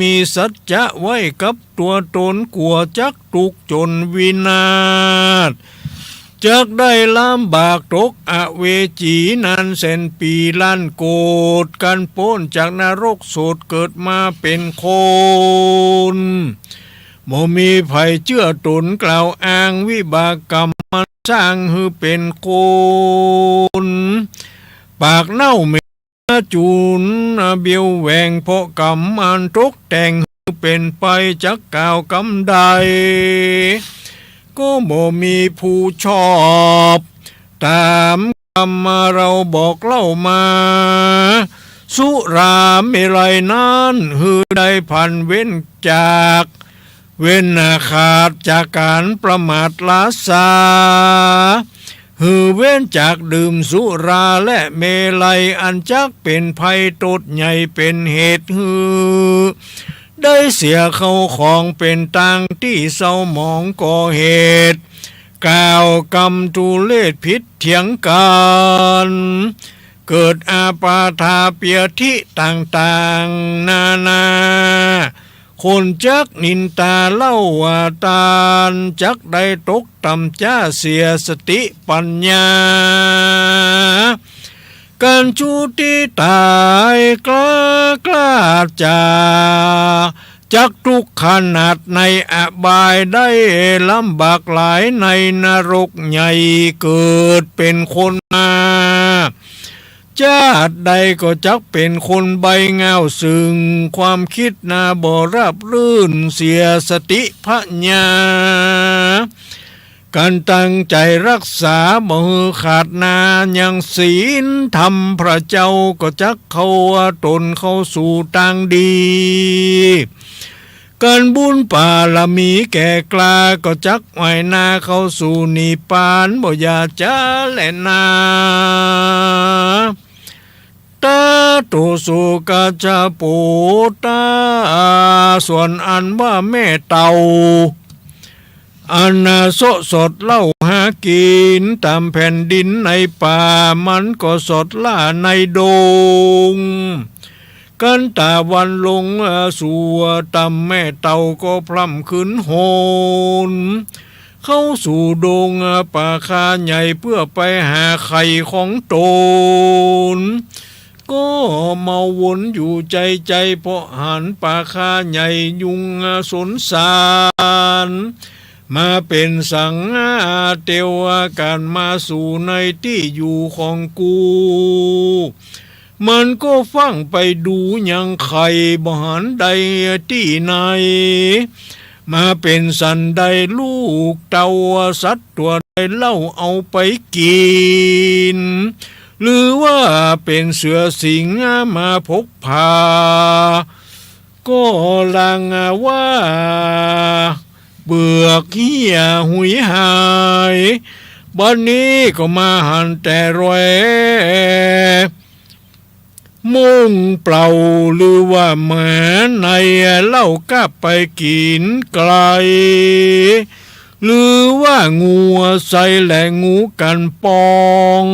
มีสัจจะไว้กับตัวตนกลัวจักตุกจนวินาศจักได้ลำบากตกอเวจีนานเส้นปีล้านโกดกันพ้นจากนรกโสดเกิดมาเป็นคนบ่มีไผเชื่อตนกล่าวอ้างวิบากกรรมมันสร้างให้เป็นคนปากเน่าเหม็นจูนเบียวแหวงเพราะกรรมมันตกแต่งให้เป็นไปจักกล่าวกำใดก็บ่มีผู้ชอบตามคำมาเราบอกเล่ามาสุราเมลัยนั้นฮือได้พันเว้นจากเว้นขาดจากการประมาทลาสาฮือเว้นจากดื่มสุราและเมลัยอันจักเป็นภัยตดใหญ่เป็นเหตุฮือได้เสียเข้าของเป็นตังที่เศร้าหมองก่อเหตุกล่าวกรรมทุเลศพิษเถียงกันเกิดอาปาธาเปียทิต่างๆนาคนจักนินตาเล่าว่าตานจักได้ตกต่ำจ้าเสียสติปัญญาการชูที่ตายกล้าจาจักทุกขนาดในอบายได้ลำบากหลายในนรกใหญ่เกิดเป็นคนมาชาติใดก็จักเป็นคนใบเงาซึ่งความคิดนาบ่ราบรื่นเสียสติปัญญาการตั้งใจรักษาบ่ขาดนายังศีลธรรมพระเจ้าก็จักเข้าตนเข้าสู่ทางดีการบุญปาลมีแก่กล้าก็จักไว้นาเข้าสู่นิพพานบ่อย่าจะแลนาตาตุสุกาจาปูตาส่วนอันว่าแม่เต่าอันสดเล่าหากินตามแผ่นดินในป่ามันก็สดล่าในดงกันตาวันลงสู่ตำแม่เต่าก็พร่ำขึ้นโหนเข้าสู่ดงป่าคาใหญ่เพื่อไปหาไข่ของตนก็เมาวนอยู่ใจเพราะหันป่าคาใหญ่ยุงสนสารมาเป็นสังเทวการมาสู่ในที่อยู่ของกูมันก็ฟังไปดูยังไข่บหันใดที่ไหนมาเป็นสันใดลูกเต่าสัตว์ตัวใดเล่าเอาไปกินหรือว่าเป็นเสือสิงมาพกพาก็ลังว่าเบือกเหี้ยหุยหายบัดนี้ก็มาหันแต่รอยมุ่งเปล่าหรือว่าแม้ในเล่าก็ไปกินไกลหรือว่างูใส่และงูกันปอง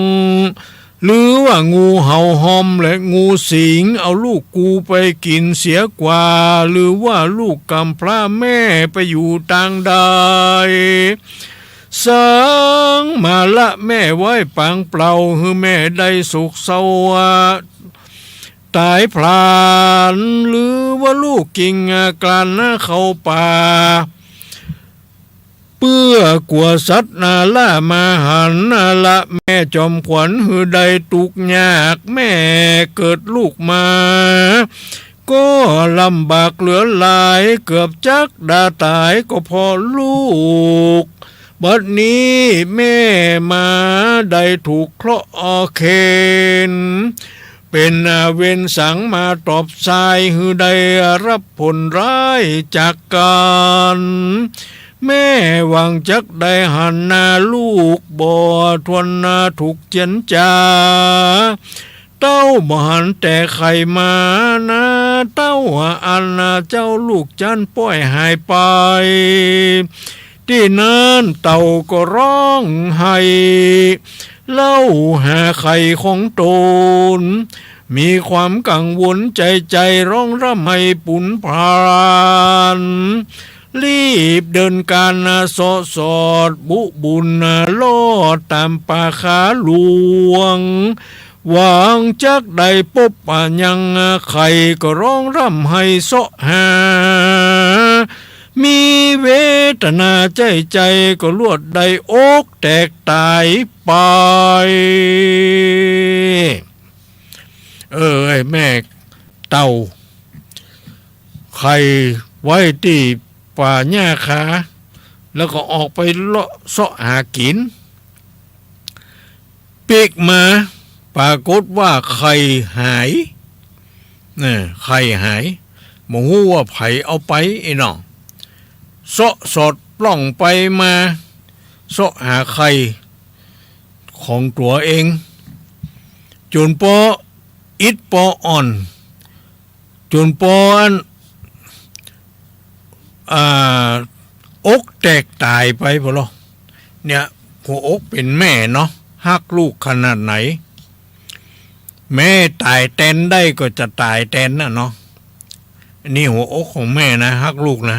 หรือว่างูเห่าหอมและงูสิงเอาลูกกูไปกินเสียกว่าหรือว่าลูกกำพร้าแม่ไปอยู่ต่างใดสังมาละแม่ไว้ปังเปล่าให้แม่ได้สุขสวัสดิ์ตายพลานหรือว่าลูกกิ่งกลั่นเข้าป่าเพื่อกลัวสัตว์นาละมาหันนาละแม่จอมขวัญหือใดตุกยากแม่เกิดลูกมาก็ลำบากเหลือหลายเกือบจักดาตายก็พอลูกบัดนี้แม่มาได้ถูกเคราะห์เคนเป็นเวรสังมาตอบสายหือใดรับผลร้ายจากกัน แม่หวังจักได้หันหน้าลูกบ่ทวนหน้าถูกเจียนจาเต้าบ่หันแต่ไข่มานะเต้าอันนะเจ้าลูกจันป้อยหายไปที่นั้นเต่าก็ร้องไห้เล่าหาไข่ของตนมีความกังวลใจร้องร่ำให้ปุ่นพรานรีบเดินการสอดบุบุญลอดตามป่าขาหลวงหวังจักได้พบยังไข่ก็ร้องร่ำให้เสาะหามีเวทนาใจก็ลวดได้อกแตกตายไปแม่เต่าไข่ไว้ที่ป่าหญ้าคาแล้วก็ออกไปเลาะเสาะหากินปีกมาปรากฏว่าไข่หายไข่หายหมูว่าไผเอาไปไอ้น้องเสาะสอดปล่องไปมาเสาะหาไข่ของตัวเองจนปออิดปออ่อนจนปอนอกแตกตายไปพอหรอเนี่ยหัวอกเป็นแม่เนาะฮักลูกขนาดไหนแม่ตายแตนได้ก็จะตายแตนนะเนาะอันนี้หัวอกของแม่นะฮักลูกนะ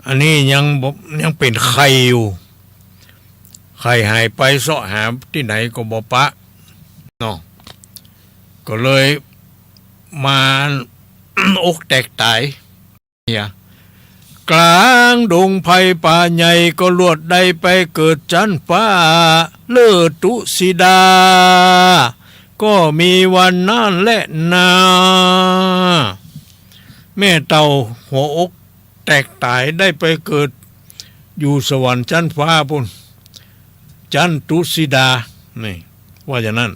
อันนี้ยังเป็นไข่อยู่ไข่หายไปเสาะหาที่ไหนก็บ่ปะเนาะก็เลยมา อกแตกตายเนี่ยกลางดงไผ่ป่าใหญ่ก็ลวดได้ไปเกิดจันฟ้าเลิศตุสิดาก็มีวันนั้นแหละนาแม่เต่าหัวอกแตกตายได้ไปเกิดอยู่สวรรค์จันฟ้าพุ่นจันตุสิดานี่ว่าอย่างนั้น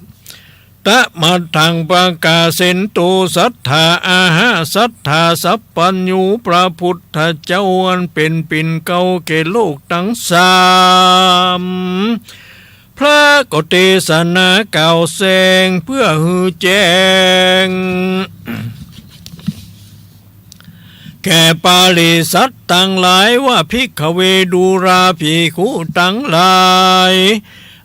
ตะมาทางปากาเซนโตสัทธาอาหาสัทธาสัพปัญญูพระพุทธเจ้าอันเป็นปิ่นเก่าเกโลกทั้งสามพระก็เทศนาเก่าแสงเพื่อหือแจ้งแก่ปาลิสัตตั้งหลายว่าภิกขเวดูราภิกขุตั้งหลาย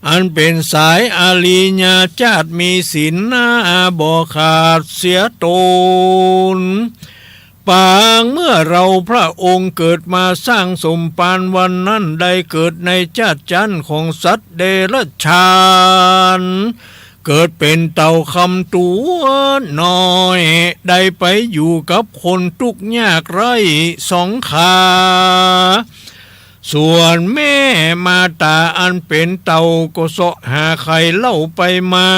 อันเป็นสายอาลีญาจาติมีศีลหน้าบ่ขาดเสียตนปางเมื่อเราพระองค์เกิดมาสร้างสมปานวันนั้นได้เกิดในชาติจันทร์ของสัตว์เดรัจฉานเกิดเป็นเต่าคำตัวน้อยได้ไปอยู่กับคนทุกข์ยากไร้สองขาส่วนแม่มาตาอันเป็นเต่าก็เสาะหาไข่เล่าไปมา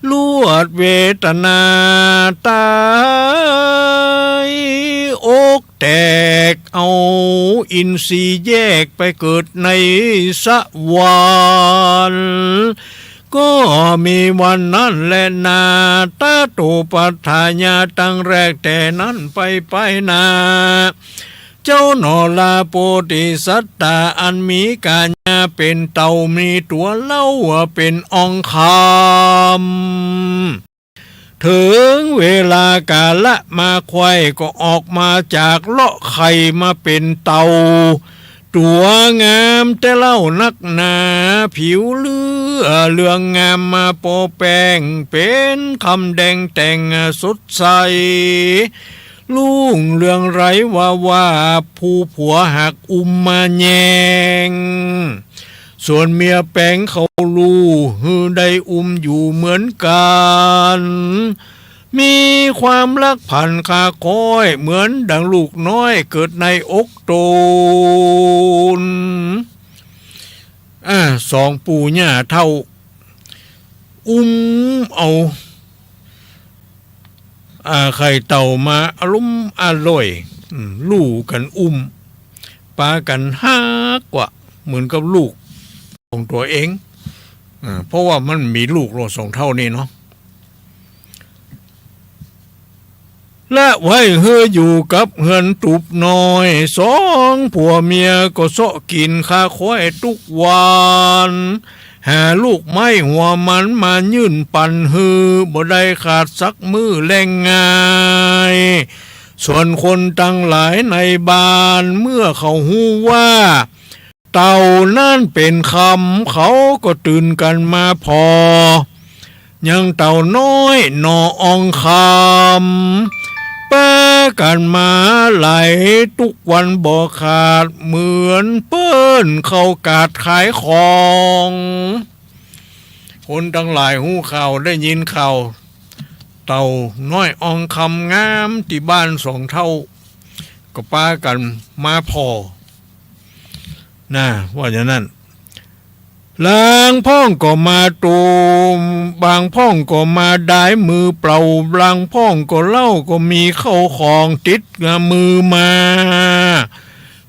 ลวดเวทนาตายอกแตกเอาอินทรีย์แยกไปเกิดในสวรรค์ก็มีวันนั้นแหละนาตาโตปัฏฐาญาตั้งแรกแต่นั้นไปนาเจ้าหนอลาโปติสัตตาอันมีกาญาเป็นเต่ามีตัวเล่าเป็นองคำถึงเวลากาละมาควายก็ออกมาจากเลาะไข่มาเป็นเต่าตัวงามแต่เล่านักหนาผิวเลืองงามมาโปแป้งเป็นคำแดงแต่งสดใสลุงเรื่องไรว่าผู้ผัวหักมาแยงส่วนเมียแป้งเขาลูฮือได้อยู่เหมือนกันมีความรักพันคาคอยเหมือนดังลูกน้อยเกิดในอกตนสองปู่ย่าเท่าเอาไข่เต่ามาอารมณ์อร่อยลูกกันปากันฮักกว่าเหมือนกับลูกของตัวเองเพราะว่ามันมีลูกเราสองเท่านี้เนาะ และไว้เฮืออยู่กับเฮือนตุบน้อยสองผัวเมียก็เสาะกินข้าควายทุกวันหาลูกไม้หัวมันมายื่นปั่นฮือบ่ได้ขาดสักมือแรงง่ายส่วนคนตั้งหลายในบ้านเมื่อเขาหู้ว่าเต่านั่นเป็นคำเขาก็ตื่นกันมาพอยังเต่าน้อยนออองคำป้ากันมาไหลทุกวันบ่ขาดเหมือนเปิ้นเข้ากาดขายของคนทั้งหลายหูข่าวได้ยินข่าวเต่าน้อยอองคำงามที่บ้านสองเท่าก็ป้ากันมาพอนะว่าอย่างนั้นลางพ่องก็มาตูมบางพ่องก็มาได้มือเปล่าบางพ่องก็เล่าก็มีเข้าของติดมือมา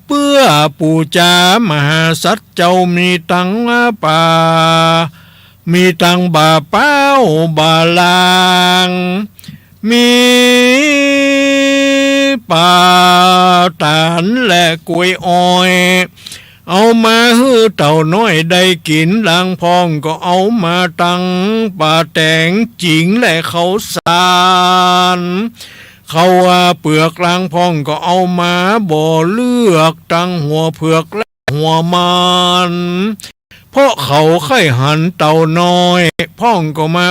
เพื่อปู่จามหาสัตว์เจ้ามีตังป่ามีตังบ่าเป้าบ่าลางมีป่าตานและกล้วยอ้อยเอามาฮื้อเต่าน้อยได้กินลางพองก็เอามาตังป่าแตงจิงและเขาสารเขาว่าเปลือกลางพองก็เอามาบ่อเลือกตังหัวเผือกและหัวมันเพราะเขาไข่หันเต่าน้อยพ่องก็มา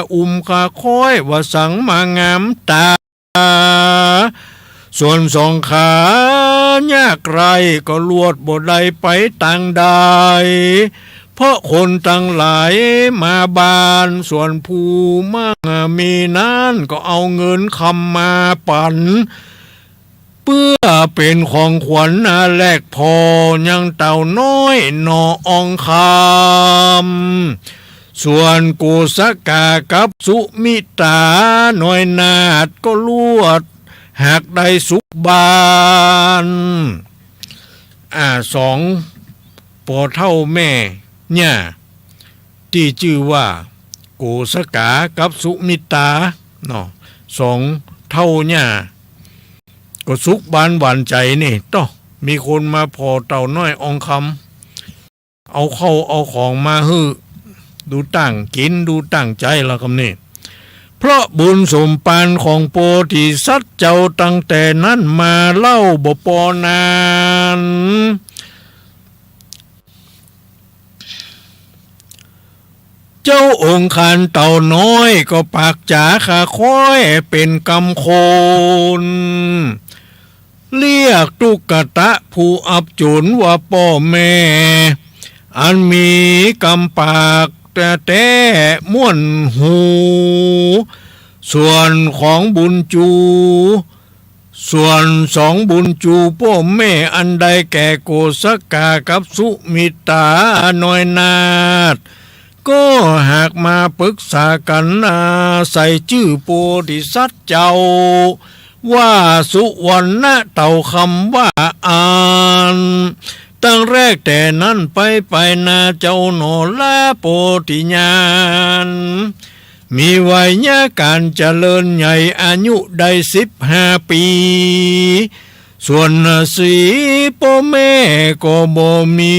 คาค้อยว่าสังมางามตาส่วนสองขายากไรก็ลวดบ่ได้ไปต่างใดเพราะคนตั้งหลายมาบานส่วนผู้มั่งมีนั้นก็เอาเงินคำมาปั่นเพื่อเป็นของขวัญแลกพอยังเต่าน้อยนออองคำส่วนกูสกากับสุมิตาหน่อยนาดก็ลวดหากได้สุขบานสองปอเท่าแม่เนี่ยที่ชื่อว่าโกสกากับสุมิตาเนาะสองเท่าเนี่ยก็สุขบานหวานใจนี่ต้องมีคนมาพอเต่าน้อยอองคำเอาเข้าเอาของมาฮื้อดูตั้งกินดูตั้งใจละคำนี้เพราะบุญสมปานของโพธิสัตว์เจ้าตั้งแต่นั้นมาเล่าบ่ปอนานเจ้าองค์คานเต่าน้อยก็ปากจ๋าขาค้อยเป็นกำโคนเรียกตุกตะผู้อับจุนว่าพ่อแม่อันมีกำปากแต่ม่วนหูส่วนของบุญจูส่วนสองบุญจูพ่อแม่อันใดแก่โกสกากับสุมิตาน้อยนาดก็หากมาปรึกษากันใส่ชื่อโพธิสัตว์เจ้าว่าสุวรรณเต่าคำว่าอ่านตั้งแรกแต่นั้นไปนาเจ้าหนอละโพธิญาณมีวัยการเจริญใหญ่อายุได้15 ปีส่วนสีพ่อแม่ก็บ่มี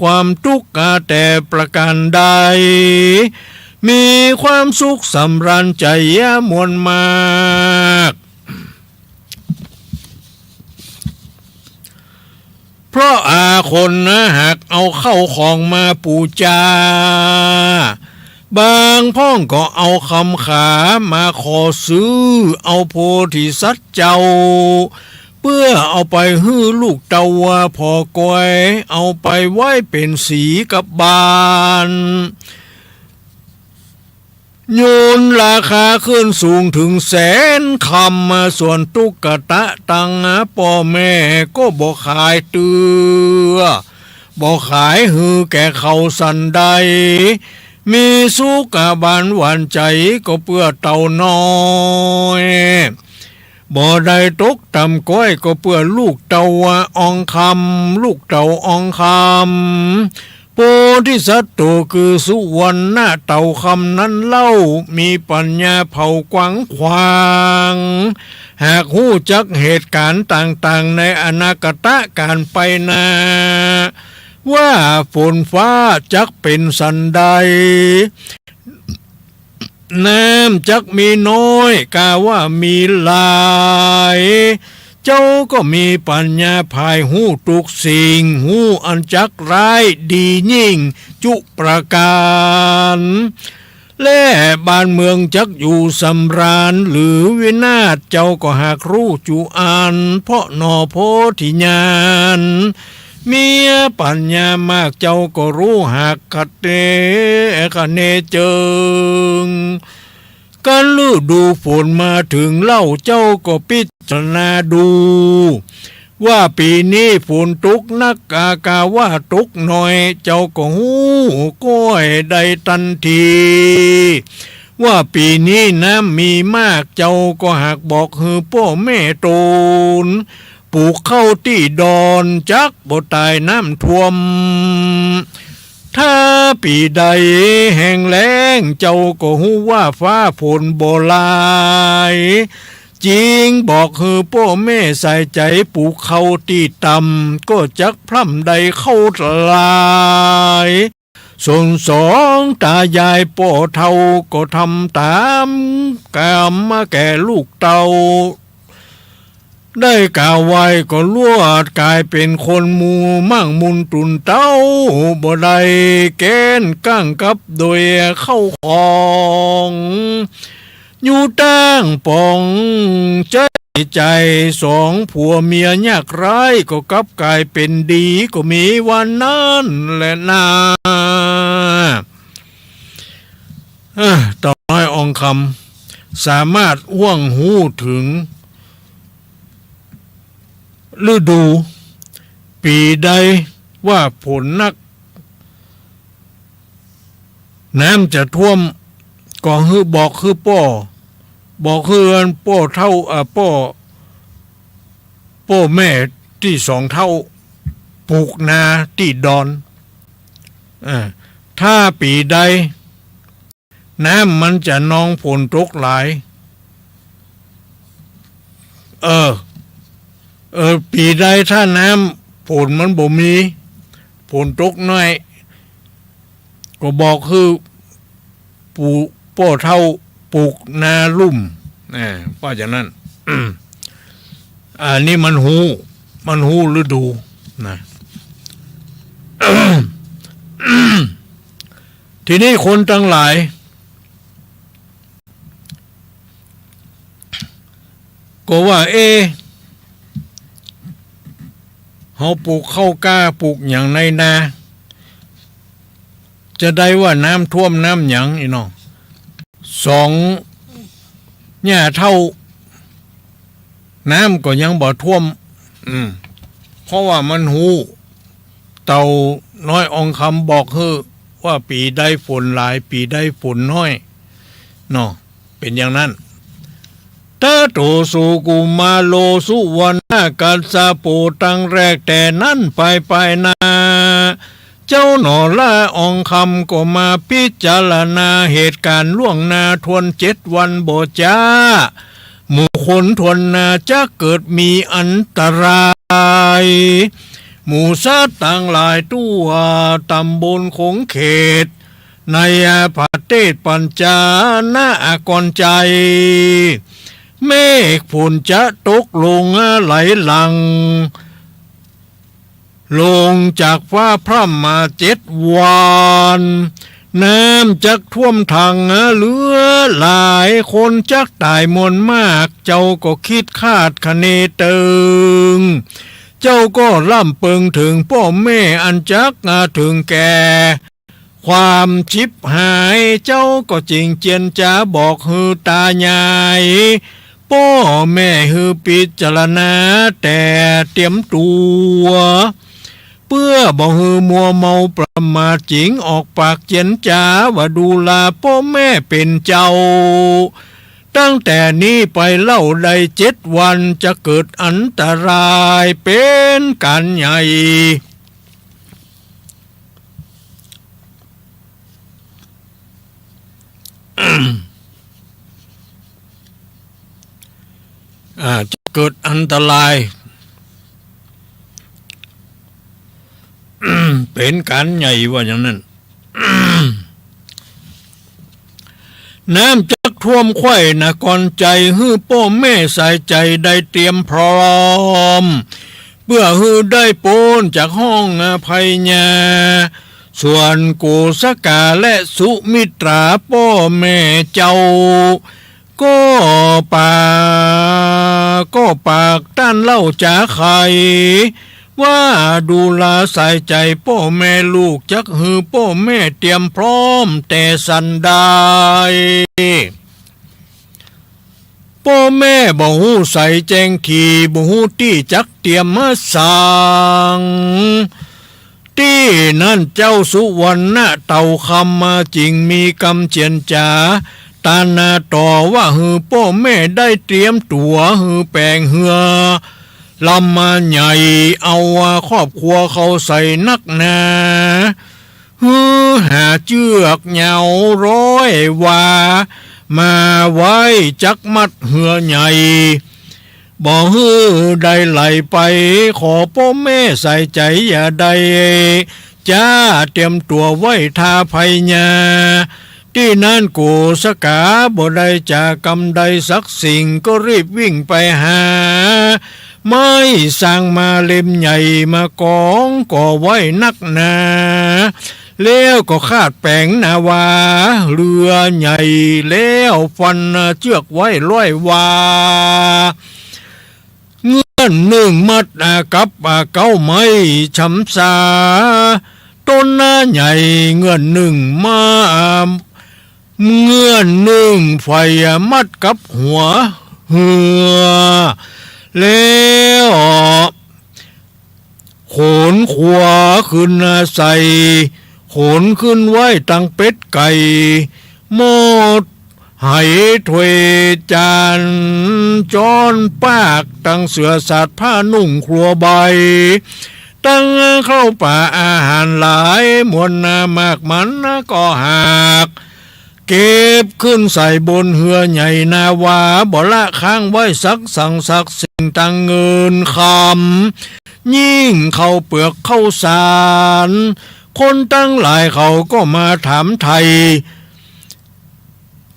ความทุกข์แต่ประการใดมีความสุขสำราญใจมวลมากเพราะคนหากเอาเข้าของมาปูจาบางพ่องก็เอาคำขามาขอซื้อเอาโพธิสัตว์เจ้าเพื่อเอาไปฮื้อลูกเต่าพอกอยเอาไปไว้เป็นสีกับบ้านโยนราคาขึ้นสูงถึง100,000 คำส่วนตุกตะตังพ่อแม่ก็บ่ขายเตือบ่ขายฮือแก่เขาสันใดมีสุกบานหวานใจก็เพื่อเต่าน้อยบ่ได้ตกต่ำก้อยก็เพื่อลูกเต่าอองคำลูกเต่าอองคำโพธิสัตว์โตคือสุวรรณเต่าคำนั้นเล่ามีปัญญาเผ่ากว้างขวาง หากหู้จักเหตุการณ์ต่างๆในอนาคตการไปนาว่าฝนฟ้าจักเป็นสันใดน้ำจักมีน้อยกาว่ามีหลายเจ้าก็มีปัญญาภายหู้ทุกสิ่งหู้อันจักร้ายดียิ่งจุประการและบ้านเมืองจักอยู่สำราญหรือวินาศเจ้าก็หากรู้จุอันเพราะนอโพธิญาณเมียปัญญามากเจ้าก็รู้หากขัดเนเจิงการฤดูฝนมาถึงเล่าเจ้าก็พิจารณาดูว่าปีนี้ฝนตกนักกาว่าตกหน่อยเจ้าก็หู้ก้อยได้ทันทีว่าปีนี้น้ำมีมากเจ้าก็หากบอกฮือพ่อแม่ตนปลูกเข้าที่ดอนจักบ่ตายน้ำท่วมถ้าปีใดแห้งแล้งเจ้าก็หู้ว่าฟ้าฝนบ่หลายจริงบอกคือพ่อแม่ใส่ใจปลูกเข้าที่ต่ำก็จักพร่ำใดเข้าลายส่วนสองตายายพ่อเท่าก็ทำตามกรรมมาแก่ลูกเต่าได้กล่าวไว้ก็ลวดกลายเป็นคนมูมั่งมุนตุนเต้าบ่ได้แกนก้างกับโดยเข้าของอยู่ตั้งปองใจสองผัวเมียยากไร้ก็กลับกลายเป็นดีก็มีวันนั้นแหละนาต่อน้อยองคำสามารถอ้วงหูถึงฤดูปีใดว่าฝนนักน้ำจะท่วมก็คือบอกคือบอกคือป้อเท่าป้อแม่ที่สองเท่าปลูกนาที่ดอนถ้าปีใดน้ำมันจะนองฝนตกหลายปีใดถ้าน้ำฝนมันบ่มีฝนตกน้อยก็บอกคือป้อเท่าปลูกนาลุ่มเพราะฉะนั้นนี่มันหูฤดูนะ ทีนี้คนทั้งหลายก็ว่าเขาปลูกข้าวกล้าปลูกอย่างในนาจะได้ว่าน้ำท่วมน้ำหยังอีน้องสองหญ้าเท่าน้ำก็ยังบ่ท่วมเพราะว่ามันหูเต่าน้อยองคำบอกคือว่าปีได้ฝนหลายปีได้ฝนน้อยเนาะเป็นอย่างนั้นตาโตสุกุมาโลสุวรรณกัสสะโปตังแรกแต่นั้นไปนาเจ้าหนอละองคำก็มาพิจารณาเหตุการณ์ล่วงหน้าทวน7 วันโบจ้าหมู่คนทวนนาจะเกิดมีอันตรายหมู่สัตว์ต่างหลายตัวตำบลคงเขตในประเทศปัญจานาก่อนใจเมฆฝนจะตกลงไหลหลังลงจากฟ้าพร่ำมา7 วันน้ำจักท่วมทางเหลือหลายคนจักตายมวลมากเจ้าก็คิดคาดคะเนเติงเจ้าก็ล่ำเปิงถึงพ่อแม่อันจักถึงแก่ความชิบหายเจ้าก็จริงเจียนจะบอกฮือตายายพ่อแม่ฮือพิจารณาแต่เตรียมตัวเพื่อบ่ฮือมัวเมาประมาทจริงออกปากเจียนจ้าว่าดูลาพ่อแม่เป็นเจ้าตั้งแต่นี้ไปเล่าได้7 วันจะเกิดอันตรายเป็นการใหญ่ จะเกิดอันตราย เป็นการใหญ่ว่าอย่างนั้น น้ำจักท่วมไข่นะก่อนใจฮื้อป้อแม่ใส่ใจได้เตรียมพร้อมเพื่อฮื้อได้โปนจากห้องอภัยญาส่วนกูสกาและสุมิตราป้อแม่เจ้าก็ปากต้านเล่าจ๋าไขว่าดูแลใส่ใจพ่อแม่ลูกจักฮือพ่อแม่เตรียมพร้อมแต่สันได้พ่อแม่บ่ฮู้ใส่แจงขี่บ่ฮู้ตี้จักเตรียมมาสั่งที่นั่นเจ้าสุวรรณเต่าคำมาจริงมีกำเจียนจ๋าตานาต่อว่าฮือพ่อแม่ได้เตรียมตัวฮือแปลงเหือลำมาใหญ่เอาว่าครอบครัวเขาใส่นักหนาฮือหาเชือกเหยาร้อยว่ามาไว้จักมัดเหือใหญ่บ่ฮือได้ไหลไปขอพ่อแม่ใส่ใจอย่าได้จ้าเตรียมตัวไว้ทาภัยญาที่นั่นกูสกาบ่ได้จากกำใดสักสิ่งก็รีบวิ่งไปหาไม่สร้างมาเล่มใหญ่มากองก่อไว้นักหนาแล้วก็คาดแปงนาวาเรือใหญ่แล้วฟันเชือกไว้ร้อยวาเงื่อนหนึ่งมัดกับเก้าไม้ชำสาต้นใหญ่เงื่อนหนึ่งมาเงื่อนหนึ่งไฟมัดกับหัวเหือแล้วโขนขวาขึ้นใส่โขนขึ้นไว้ตั้งเป็ดไก่หมดให้ถวยจานจอนปากตั้งเสือสัตว์ผ้านุ่งครัวใบตั้งเข้าป่าอาหารหลายมวลนามากมันก็หากเก็บขึ้นใส่บนเหือใหญ่นาวาบ่ละค้างไว้สักสั่งสักสิ่งตั้งเงินคำยิ่งเข้าเปลือกเข้าสารคนตั้งหลายเขาก็มาถามไทย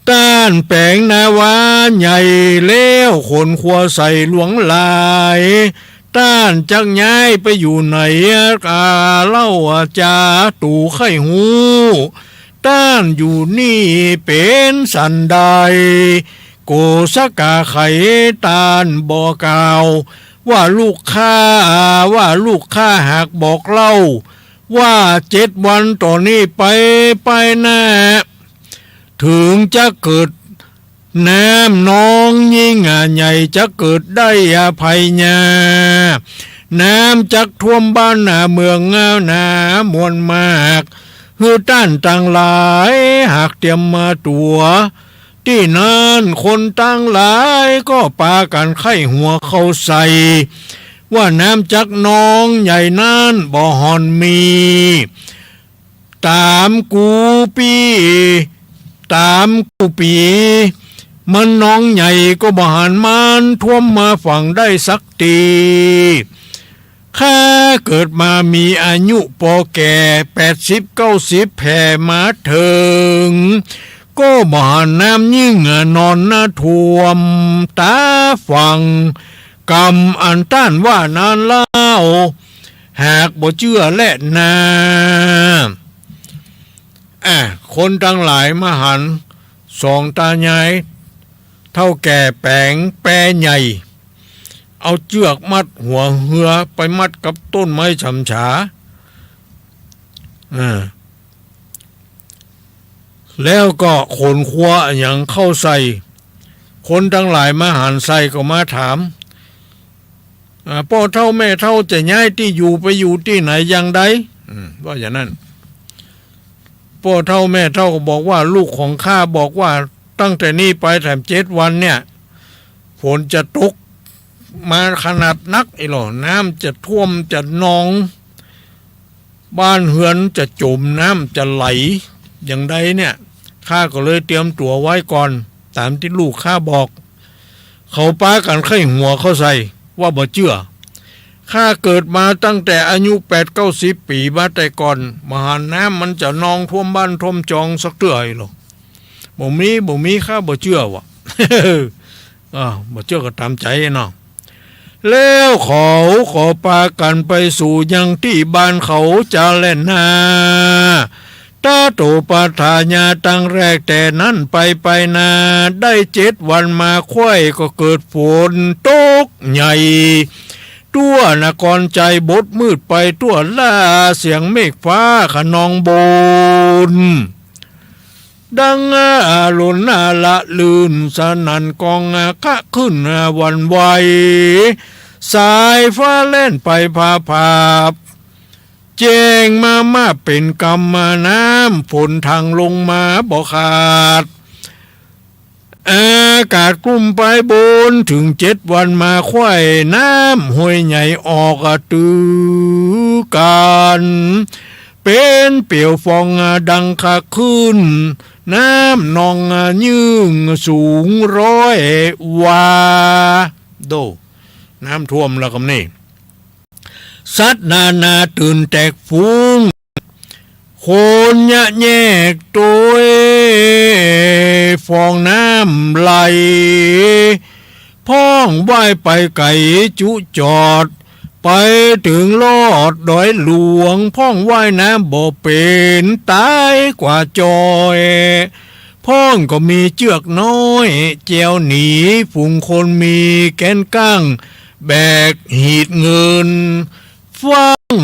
ต้านแปลงนาวาใหญ่แล้วคนขัวใส่หลวงลายต้านจักย้ายไปอยู่ไหนเล่าจาตู่ไข่หูต้านอยู่นี่เป็นสันใดโกสกาไขตานบอกกล่าวว่าลูกข้าหากบอกเล่าว่า7 วันต่อนี้ไปแน่ถึงจะเกิดน้ำน้องยิ่งใหญ่จะเกิดได้อภัยญาน้ำจักท่วมบ้านเมืองนามวลมากฮือต้านต่างหลายหากเตรียมมาตัวที่นั้นคนต่างหลายก็ปากันไข้หัวเข้าใส่ว่าน้ำจักน้องใหญ่นั้นบ่หอนมีตามกูปีมันน้องใหญ่ก็บ่หันมันท่วมมาฝั่งได้สักทีข้าเกิดมามีอายุพอแก่80-90แผ่มาถึงก็บ่หันน้ำยิ่งนอนท่วมตาฝั่งกรรมอันต้านว่านานเล่าหากบ่เชื่อและนาคนทั้งหลายมาหันสองตาใหญ่เท่าแก่แปงแปรใหญ่เอาเชือกมัดหัวเหือไปมัดกับต้นไม้ฉำฉาแล้วก็ขนครัวอย่างเข้าใส่คนทั้งหลายมาหันใส่ก็มาถามพ่อเท่าแม่เท่าจะย้ายที่อยู่ไปอยู่ที่ไหนอย่างใดว่าอย่างนั้นพ่อเท่าแม่เท่าก็บอกว่าลูกของข้าบอกว่าตั้งแต่นี้ไปแถม7 วันเนี่ยฝนจะตกมาขนาดนักไอ้หรอน้ำจะท่วมจะนองบ้านเฮือนจะจมน้ำจะไหลอย่างใดเนี่ยข้าก็เลยเตรียมตัวไว้ก่อนตามที่ลูกข้าบอก เขาปากันไข้หัวเขาใส่ว่าบ่เชื่อข้าเกิดมาตั้งแต่อายุ8-90 ปีมาแต่ก่อนมหาน้ำมันจะนองท่วมบ้านท่วมจองสักเตื้อยหรอกบ่มีข้าบ่เชื่อวะ บ่เชื่อก็ตามใจเนาะแล้วเขาขอปากันไปสู่ยังที่บ้านเขาจะเล่นนาตาโตปาทาญาตั้งแรกแต่นั้นไปนาได้7 วันมาค่อยก็เกิดฝนตกใหญ่ตัวนครใจบดมืดไปตัวล่าเสียงเมฆฟ้าขนองบนดังหล่นละลื่นสนั่นกองคะขึ้นวันไหวสายฟ้าเล่นไปพาเจงมาเป็นกรรมน้ำฝนทางลงมาบ่ขาดอากาศกลุ่มไปบนถึง7 วันมาควายน้ำห้วยใหญ่ออกตือกันเป็นเปี่ยวฟองดังคะขึ้นน้ำนองยืงสูง100 วาโดน้ำท่วมแล้วครับนี่สัตว์นาตื่นแตกฟูงคนแยกตัวฟองน้ำไหลพ้องว่ายไปไก่จุจอดไปถึงลอดดอยหลวงพ้องว่ายน้ำบ่เป็นตายกว่าจอยพ้องก็มีเจือกน้อยเจียวหนีฝูงคนมีแกนก้างแบกหีดเงินฟัง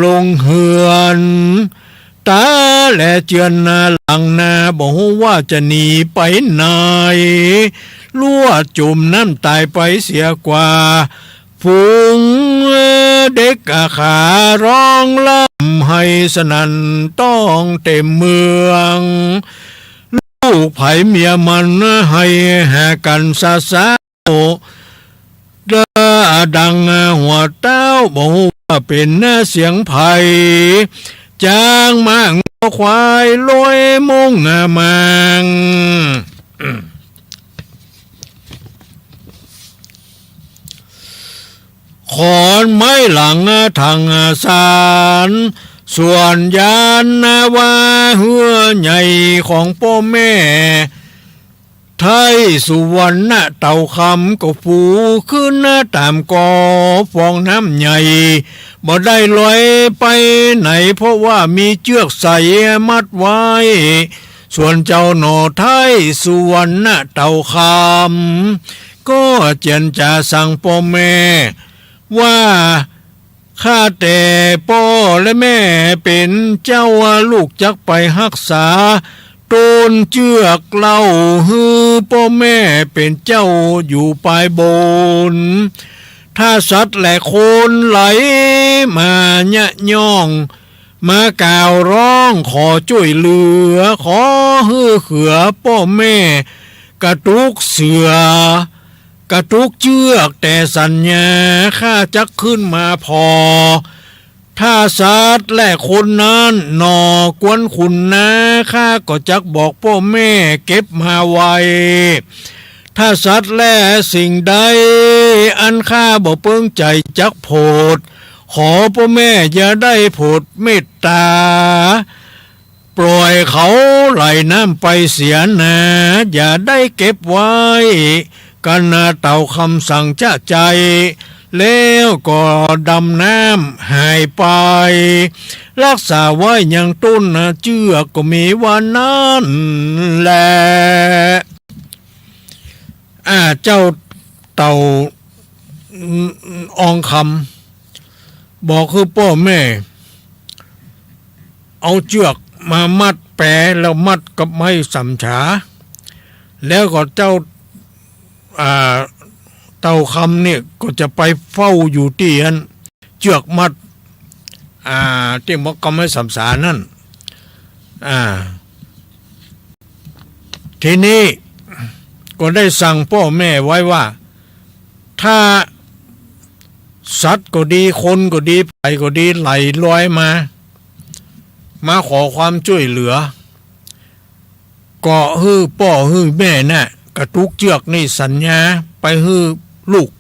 ลงเหือนตาและเจือนนาหลังนาบอกว่าจะหนีไปไหนลั่วจุ่มน้ำตายไปเสียกว่าฝูงเด็กขาร้องล่ำให้สนั่นต้องเต็มเมืองลูกไผ่เมียมันให้แหกกันซาดังหัวเต้าบอกว่าเป็นเสียงไผ่จางมังควายลอยมงมังขอนไม้หลังทางสารส่วนยานนาวาเหือใหญ่ของพ่อแม่ไทยสุวรรณเต่าคำก็ฟูขึ้นตามกอฟองน้ำใหญ่บ่ได้ลอยไปไหนเพราะว่ามีเชือกใส่มัดไว้ส่วนเจ้าหน่อไทยสุวรรณเต่าคำก็เจียนจะสั่งพ่อแม่ว่าข้าแต่พ่อและแม่เป็นเจ้าลูกจักไปรักษาต้นเชือกเล่าฮือพ่อแม่เป็นเจ้าอยู่ปลายบนถ้าสัตว์และคนไหลมาญะย่องมากล่าวร้องขอช่วยเหลือขอฮือเขือพ่อแม่กระตุกเสือกระตุกเชือกแต่สัญญาข้าจักขึ้นมาพอถ้าสัตว์และคนนั้นหนอกวนคุณนะข้าก็จักบอกพ่อแม่เก็บมาไว้ถ้าสัตว์และสิ่งใดอันข้าบ่เปิ้งใจจักโพดขอพ่อแม่อย่าได้โพดเมตตาปล่อยเขาไหลน้ำไปเสียนะอย่าได้เก็บไว้กันนาเต่าคำสั่งจะใจแล้วก็ดำน้ำหายไปรักษาไว้ยังต้นเชือกก็มีวันนั้นแหละเจ้าเต่าอองคำบอกคือพ่อแม่เอาเชือกมามัดแปะแล้วมัดกับไม้สำฉาแล้วก็เจ้าเต่าคำเนี่ยก็จะไปเฝ้าอยู่ที่นั้นเชือกมัดที่มกำให้สำสานั่นทีนี้ก็ได้สั่งพ่อแม่ไว้ว่าถ้าสัตว์ก็ดีคนก็ดีไผ่ก็ดีไหลลอยมาขอความช่วยเหลือก็ฮื้อพ่อฮื้อแม่น่ะกระตุกเชือกนี่สัญญา ไปฮื้อลูก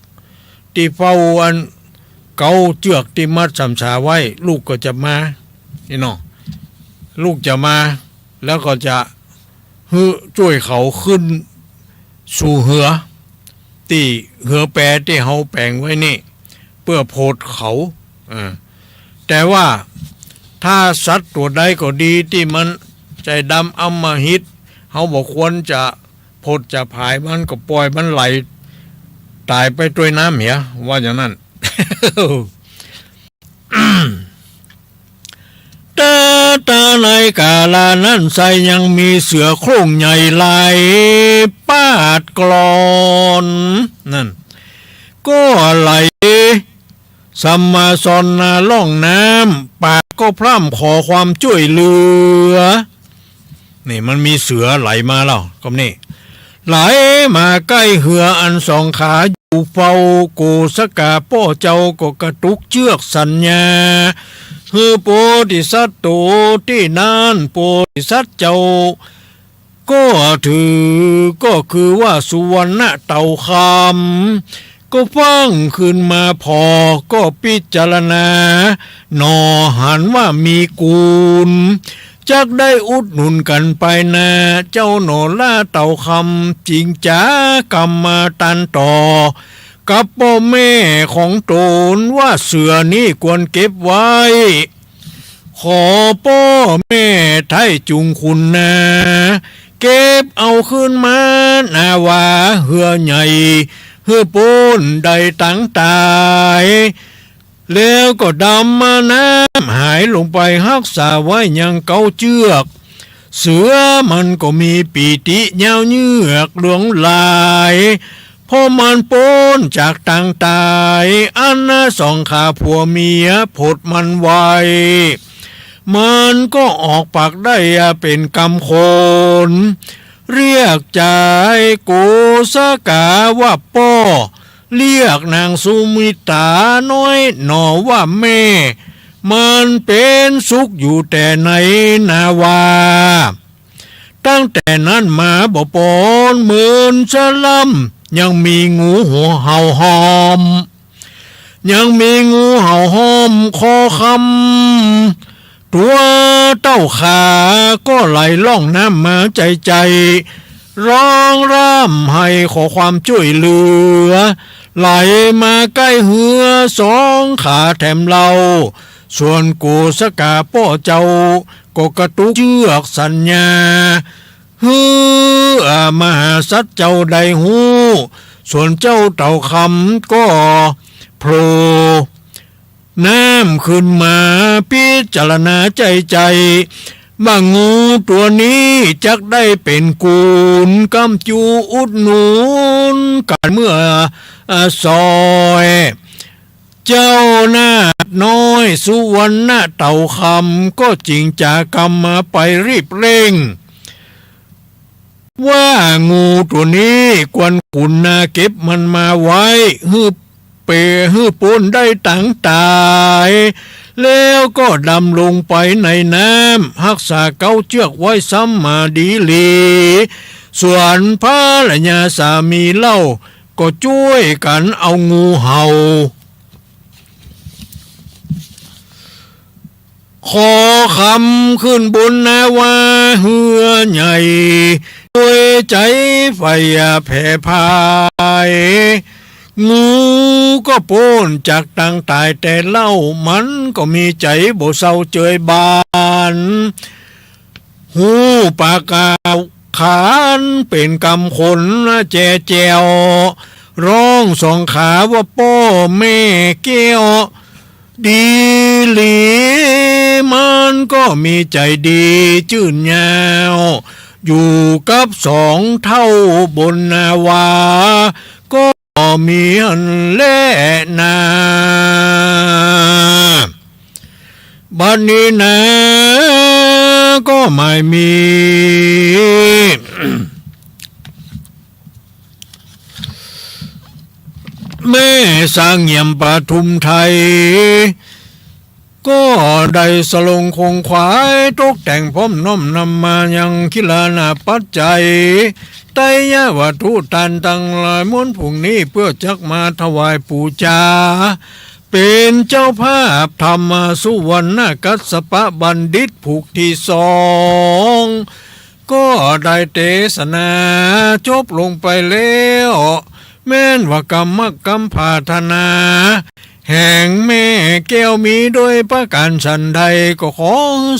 ที่เฝ้าอันเกาเจือกที่มัดสำสาไว้ลูกก็จะมานี่น้องลูกจะมาแล้วก็จะฮื้อช่วยเขาขึ้นสู่เหือที่เหือแปรที่เฮาแปลงไว้นี่เพื่อโพดเขาแต่ว่าถ้าสัตว์ตัวใดก็ดีที่มันใจดำอำมหิตเฮาบอกควรจะโพดจะผายมันก็ปล่อยมันไหลตายไปด้วยน้ำเหียว่าอย่างนั้น แต่ในกาลานั้นใส่ยังมีเสือโคร่งใหญ่ลายปาดกลอนนั่นก็ไหลสัมมาสอนนาล่องน้ำปากก็พร่ำขอความช่วยเหลือนี่มันมีเสือไหลมาแล้วก็นี่ไหลมาใกล้เหืออันสองขาอยู่เฝ้าโกสกาป้อเจ้าก็กระตุกเชือกสัญญาฮือโพธิสัตว์โตที่นั่นโพธิสัตว์เจ้าก็ถือก็คือว่าสุวรรณเต่าคำก็ฟังขึ้นมาพอก็พิจารณาหนอหันว่ามีกูลจักได้อุดหนุนกันไปนาเจ้าหนอล่าเต่าคำจริงจ้ากรรมมาตันต่อกับพ่อแม่ของตนว่าเสือนี่ควรเก็บไว้ขอพ่อแม่ไทยจุงคุณนาเก็บเอาขึ้นมานาวาเหือใหญ่เฮือปูนใดตั้งตายแล้วก็ดำมาน้ำหายลงไปรักษาไว้ยังเกาเชือกเสือมันก็มีปีติเงาเยือกหลวงลายพอมันปูนจากตั้งตายอันน่ะสองขาผัวเมียผดมันไวมันก็ออกปากได้เป็นกำคนเรียกใจโกสกาว่าป้อเรียกนางสุมิตาน้อยหนอว่าแม่มันเป็นสุขอยู่แต่ในนาวาตั้งแต่นั้นมาบ่ปอนเหมือนสลัมยังมีงูหัวเห่าหอมยังมีงูเห่าหอมคอคำตัวเต้าขาก็ไหลล่องน้ำมาใจร้องร่ำให้ขอความช่วยเหลือไหลมาใกล้เหือสองขาแถมเราส่วนกูสกาป้อเจ้าก็กระตุกเชือกสัญญาฮือมหาสัตว์เจ้าใดหูส่วนเจ้าเต่าคำก็โผล่น้ำขึ้นมาพิจารณาใจว่างูตัวนี้จักได้เป็นกูลกำจูอุดหนุนกันเมื่อซอยเจ้าหน้าน้อยสุวรรณเต่าคำก็จริงจากรรมมาไปรีบเร่งว่างูตัวนี้ควรขุนนาเก็บมันมาไว้ฮือเปฮือปูนได้ตั้งตายแล้วก็ดำลงไปในน้ำรักษาเกาเชือกไว้ซ้ำมาดีลีส่วนภรรยาสามีเล่าก็ช่วยกันเอางูเห่าขอคำขึ้นบนนาวาเหือใหญ่ด้วยใจไฟแผ่พายงูก็โป้นจากตั้งตายแต่เล่ามันก็มีใจบ่เศร้าเจยบานหูปากกาขานเป็นกำคนแจแจวร้องสองขาว่าพ่อแม่แก้วดีหลีมันก็มีใจดีจื่นยาวอยู่กับสองเท่าบนนาวาก็มีอันแล่นาบัดนี้นะก็ไม่มี แม่สร้างเยี่ยมปทุมไทย ก็ได้สลงคงขวายตกแต่งพร้อมน้อมนำมายังคิลานาปัจจัยไตรยวัตถุตันตั้งหลายม้วนผุงนี้เพื่อจักมาถวายปูจาเป็นเจ้าภาพธรรมสุวรรณกัสสปะบัณฑิตผูกที่สองก็ได้เทศนาจบลงไปแล้วแม้นว่ากรรมพาธนาแห่งแม่แก้วมีโดยประการฉันใดก็ขอ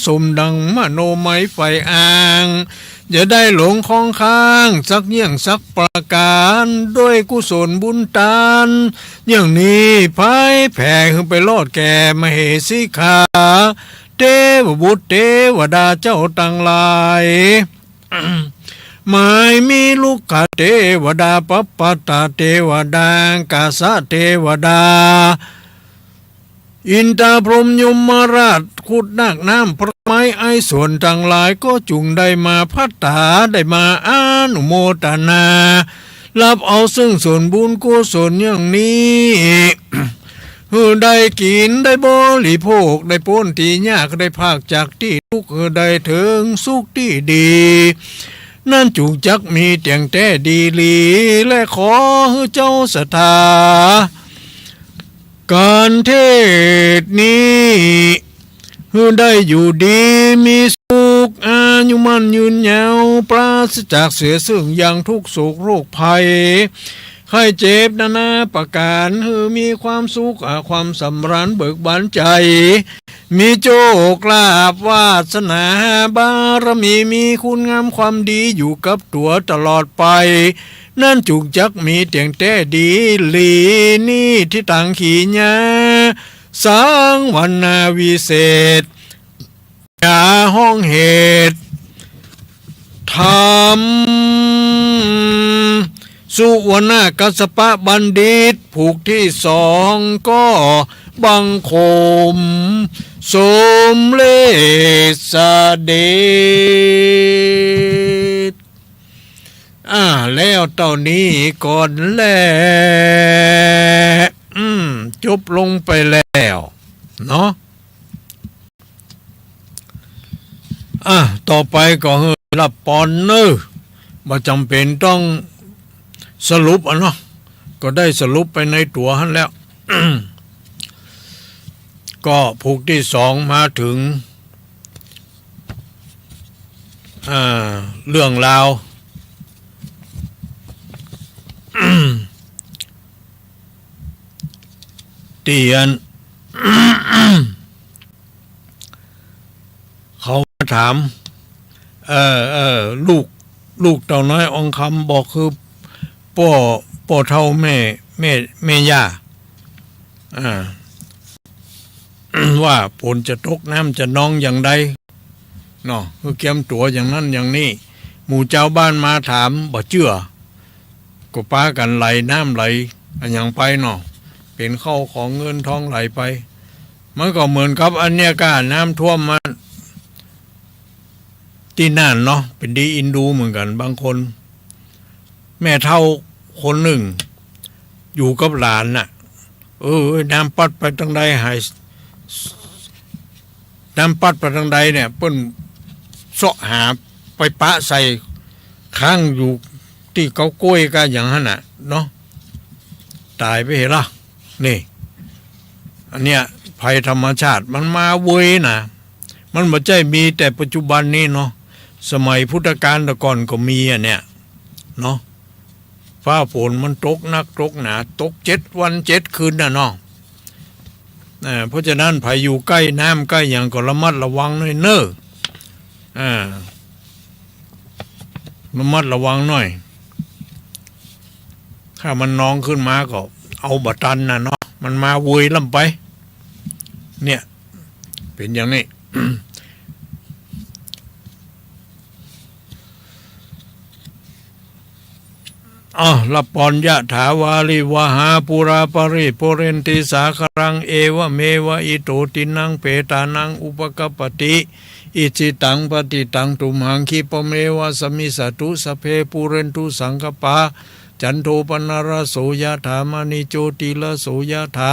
สมดังมโนไม้ไฟอ่างอย่าได้หลงคล้องค้างสักเยี่ยงสักประการด้วยกุศลบุญตานอย่างนี้พายแผ่ขึ้นไปรอดแก่มเหสีขาเทวบุตรเทวดาเจ้าต่างหลายหมายมีลูกขเทวดาปัปปตาเทวดากาสะเทวดาอินทาพรหมยมราชขุดนักน้ำพระไม้ไอส่วนต่างหลายก็จุงได้มาพัฒนาได้มาอานุโมทนารับเอาซึ่งส่วนบุญกุศลอย่างนี้ได้กินได้บริโภคได้พ้นที่ยากได้ภาคจากที่ทุกข์ได้ถึงสุขที่ดีนั่นจุงจักมีเตียงแต่ดีลีและขอเจ้าศรัทธาการเทศนี้ได้อยู่ดีมีสุขอายุมั่นยืนยาวปราศจากเสียซึ่งอย่างทุกโศกโรคภัยไข้เจ็บนานาประการมีความสุขความสำราญเบิกบานใจมีโชคลาภวาสนาบารมีมีคุณงามความดีอยู่กับตัวตลอดไปนั่นจุกจักมีเตียงแต่ดีลีนี่ที่ต่างขีญาสังวันนาวิเศษยาห้องเหตุธรรมสุวรรณกัสสปะบัณฑิตผูกที่สองก็บังคมสมเลสเดชแล้วตอนนี้ก่อนแล้วจบลงไปแล้วเนาะต่อไปก็รับปอนเนอร์บ่จำเป็นต้องสรุปเนาะก็ได้สรุปไปในตัวหันแล้ว ก็ผูกที่สองมาถึงเรื่องราว เตียน เขาถามลูกเต่าน้อยองคำบอกคือป่อเท่าแม่ย่าว่าฝนจะตกน้ำจะนองอย่างใดเนาะคือเกียมตัวอย่างนั้นอย่างนี้หมู่เจ้าบ้านมาถามบ่เชื่อก็ป้ากันไหลน้ำไหลอย่างไปเนาะเป็นเข้าของเงินทองไหลไปมันก็เหมือนกับอันเนี้ยก้าน้ำท่วมมาที่นั่นเนาะเป็นดีอินดูเหมือนกันบางคนแม่เท่าคนหนึ่งอยู่กับหลานน่ะน้ำปัดไปทางใดหายน้ำปัดไปทางใดเนี่ยเปิ้นเสาะหาไปปะใส่ข้างอยู่ที่เขากล้วยกันอย่างนั้นน่ะเนาะตายไปเห็นละนี่อันเนี้ยภัยธรรมชาติมันมาเว้ยนะมันไม่ใช่มีแต่ปัจจุบันนี้เนาะสมัยพุทธกาลแต่ก่อนก็มีเนี่ยเนาะฟ้าฝนมันตกนักตกหนาตก7 วัน 7 คืนน่ะเนาะเพราะฉะนั้นภัยอยู่ใกล้น้ำใกล้อย่างก็ระมัดระวังหน่อยเนอะระมัดระวังหน่อยถ้ามันนองขึ้นมาก็เอาบัตันน่ะเนาะมันมาเวยลำไปเนี่ยเป็นอย่างนี้ ละปอนยะถาวาลิวหาปุราปริปุเรนติสาครังเอวะเมวะอิโตตินังเปตานังอุปกปติอิจิตังปฏิตังตุมหังคิปเมวะสมิสตุสเพปุเรนตุสังกปาจันโทปนารโสยถามณิโจติละโสยถา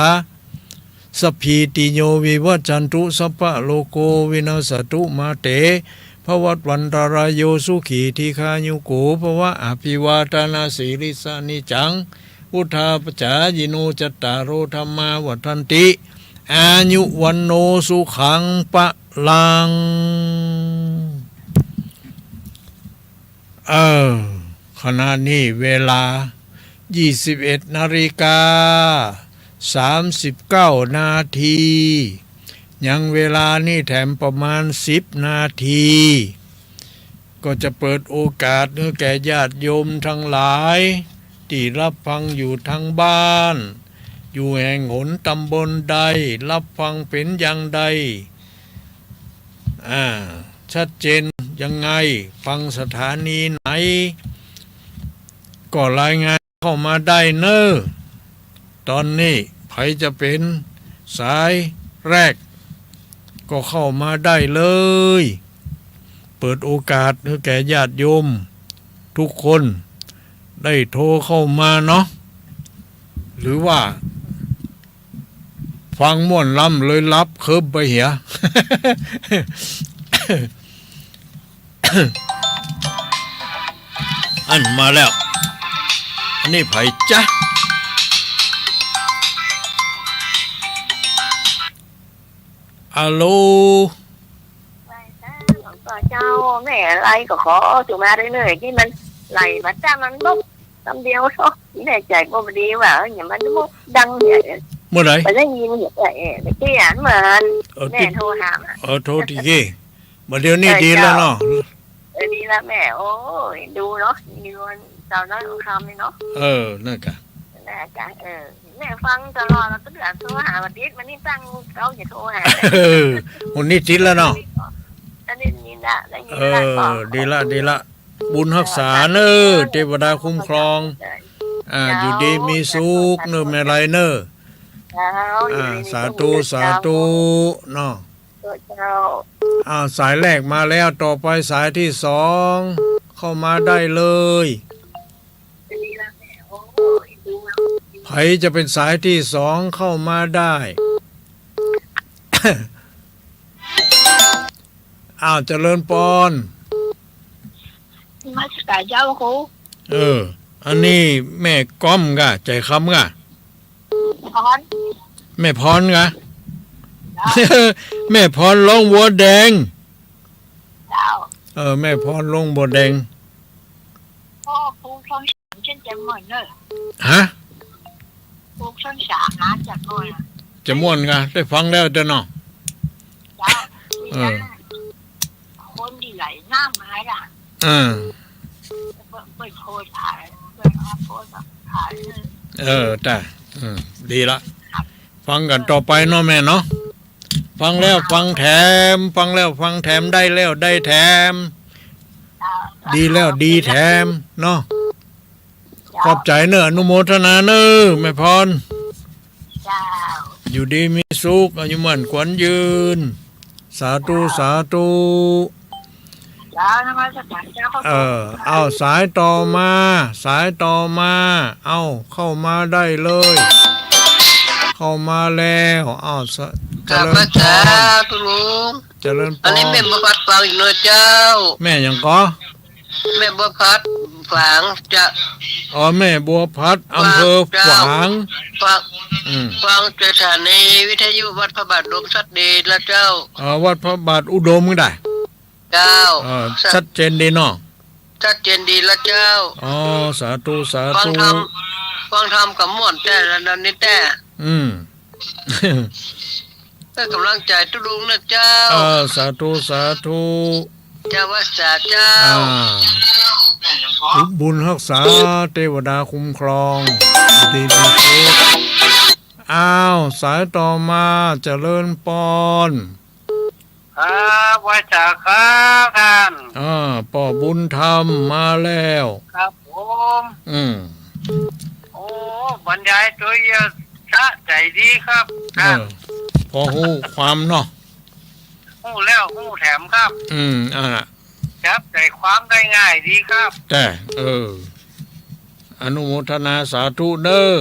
สัพพีติโยวิวัจจันตุสัพพะโลโกวินาศตุมาเตภวัตวันตรายโยสุขีทีคายุโกภวะอภิวาทนาสีริสานิจังพุทธาปจายโนจตตารโอธรรมาวัฏันติอายุวันโนสุขังปะลังขณะนี้เวลา21:39 นาทียังเวลานี่แถมประมาณ10 นาทีก็จะเปิดโอกาสให้แก่ญาติโยมทั้งหลายที่รับฟังอยู่ทางบ้านอยู่แห่งหนตำบลใดรับฟังเป็นอย่างใดชัดเจนยังไงฟังสถานีไหนก็รายงานเข้ามาได้เนอะตอนนี้ใครจะเป็นสายแรกก็เข้ามาได้เลยเปิดโอกาสให้แก่ญาติโยมทุกคนได้โทรเข้ามาเนาะหรือว่าฟังม่วนล้ำเลยรับเคิบไปเหีย อันมาแล้วอันนี้ไผจ๊ะอะโลก็เจ้าแม่อะไรก็ขอถูกมาได้เลยที่มันไหลมาจ้ามันบกคำเดียวเนาะที่ไหนใจบ่ดีว่าอย่างมันบกดังเนี่ย เมื่อไหร่ไปได้ยินอย่างไรไปเกี่ยนเหมือนแม่โทรหาโทรทีกี้มาเดี๋ยวนี้ดีแล้วเนาะดีแล้วแม่โอ้ยดูเนาะดูตอนนั้นคำนี่เนาะนั่นกะน่ากะแม่ฟังตลอดเราก็เดือดโทรหาวันนี้มันนี่ตั้งเขาอย่าโทรหาวันนี้ติดแล้วเนาะได้ยินละได้ยินละดีละบุญรักษาเนอเทวดาคุ้มครองอยู่ดีมีสุขเนอแม่ไรเนอสาธุเนาะสายแรกมาแล้วต่อไปสายที่2เข้ามาได้เลยไผจะเป็นสายที่2เข้ามาได้เจริญปอนมาสการเจ้าครูอันนี้แม่ก้อมกะใจคำกะพรแม่พรกะ แม่พรลงบัวแดงแม่พรลงบัวแดงพ่อครูฟังเช่นจะม่วนเนอะฮะครูฟังสาหาจากม่วนจะม่วนกะได้ฟังแล้วเด้อเนาะคนที่ไหลหน้าไม้ล่ะเปิดโคตรถ่ายเปิดโคตรถ่ายจ้ะดีละฟังกันต่อไปเนาะแม่เนาะฟังแล้วฟังแถมฟังแล้วฟังแถมได้แล้วได้แถมดีแล้วดีแถมเนาะขอบใจเนอะอนุโมทนาเนอะแม่พรอยู่ดีมีสุขอายุมั่นขวัญยืนสาธุสาธุเอาสายต่อมาเข้ามาได้เลยเข้ามาแล้วเจริญพรตุลุงเจริญพรอันนี้แม่บัวพัดฟังอีกหน่อยเจ้าแม่ยังก็แม่บัวพัดฝางจะแม่บัวพัดอำเภอฝางฟังสถานีวิทยุวัดพระบาทอุดมชัดดีละเจ้าวัดพระบาทอุดมก็ได้เจ้าชัดเจนดีเนาะชัดเจนดีละเจ้าสาธุฟังธรรมกับม่วนแต่ละนันนี่แต่ให้กำลังใจตุลุงนะเจ้าสาธุเจ้าวัดสาเจ้าบุญรักษาเทวดาคุ้มครองดีสุขสายต่อมาเจริญปอนครับวัดสาครับท่านป่อบุญธรรมมาแล้วครับผมโอ้บรรยายตัวเยอะสะใจดีครับพอหูความเนาะหูแล้วหูแถมครับจับใจความได้ง่ายดีครับแต่อนุโมทนาสาธุเด้อ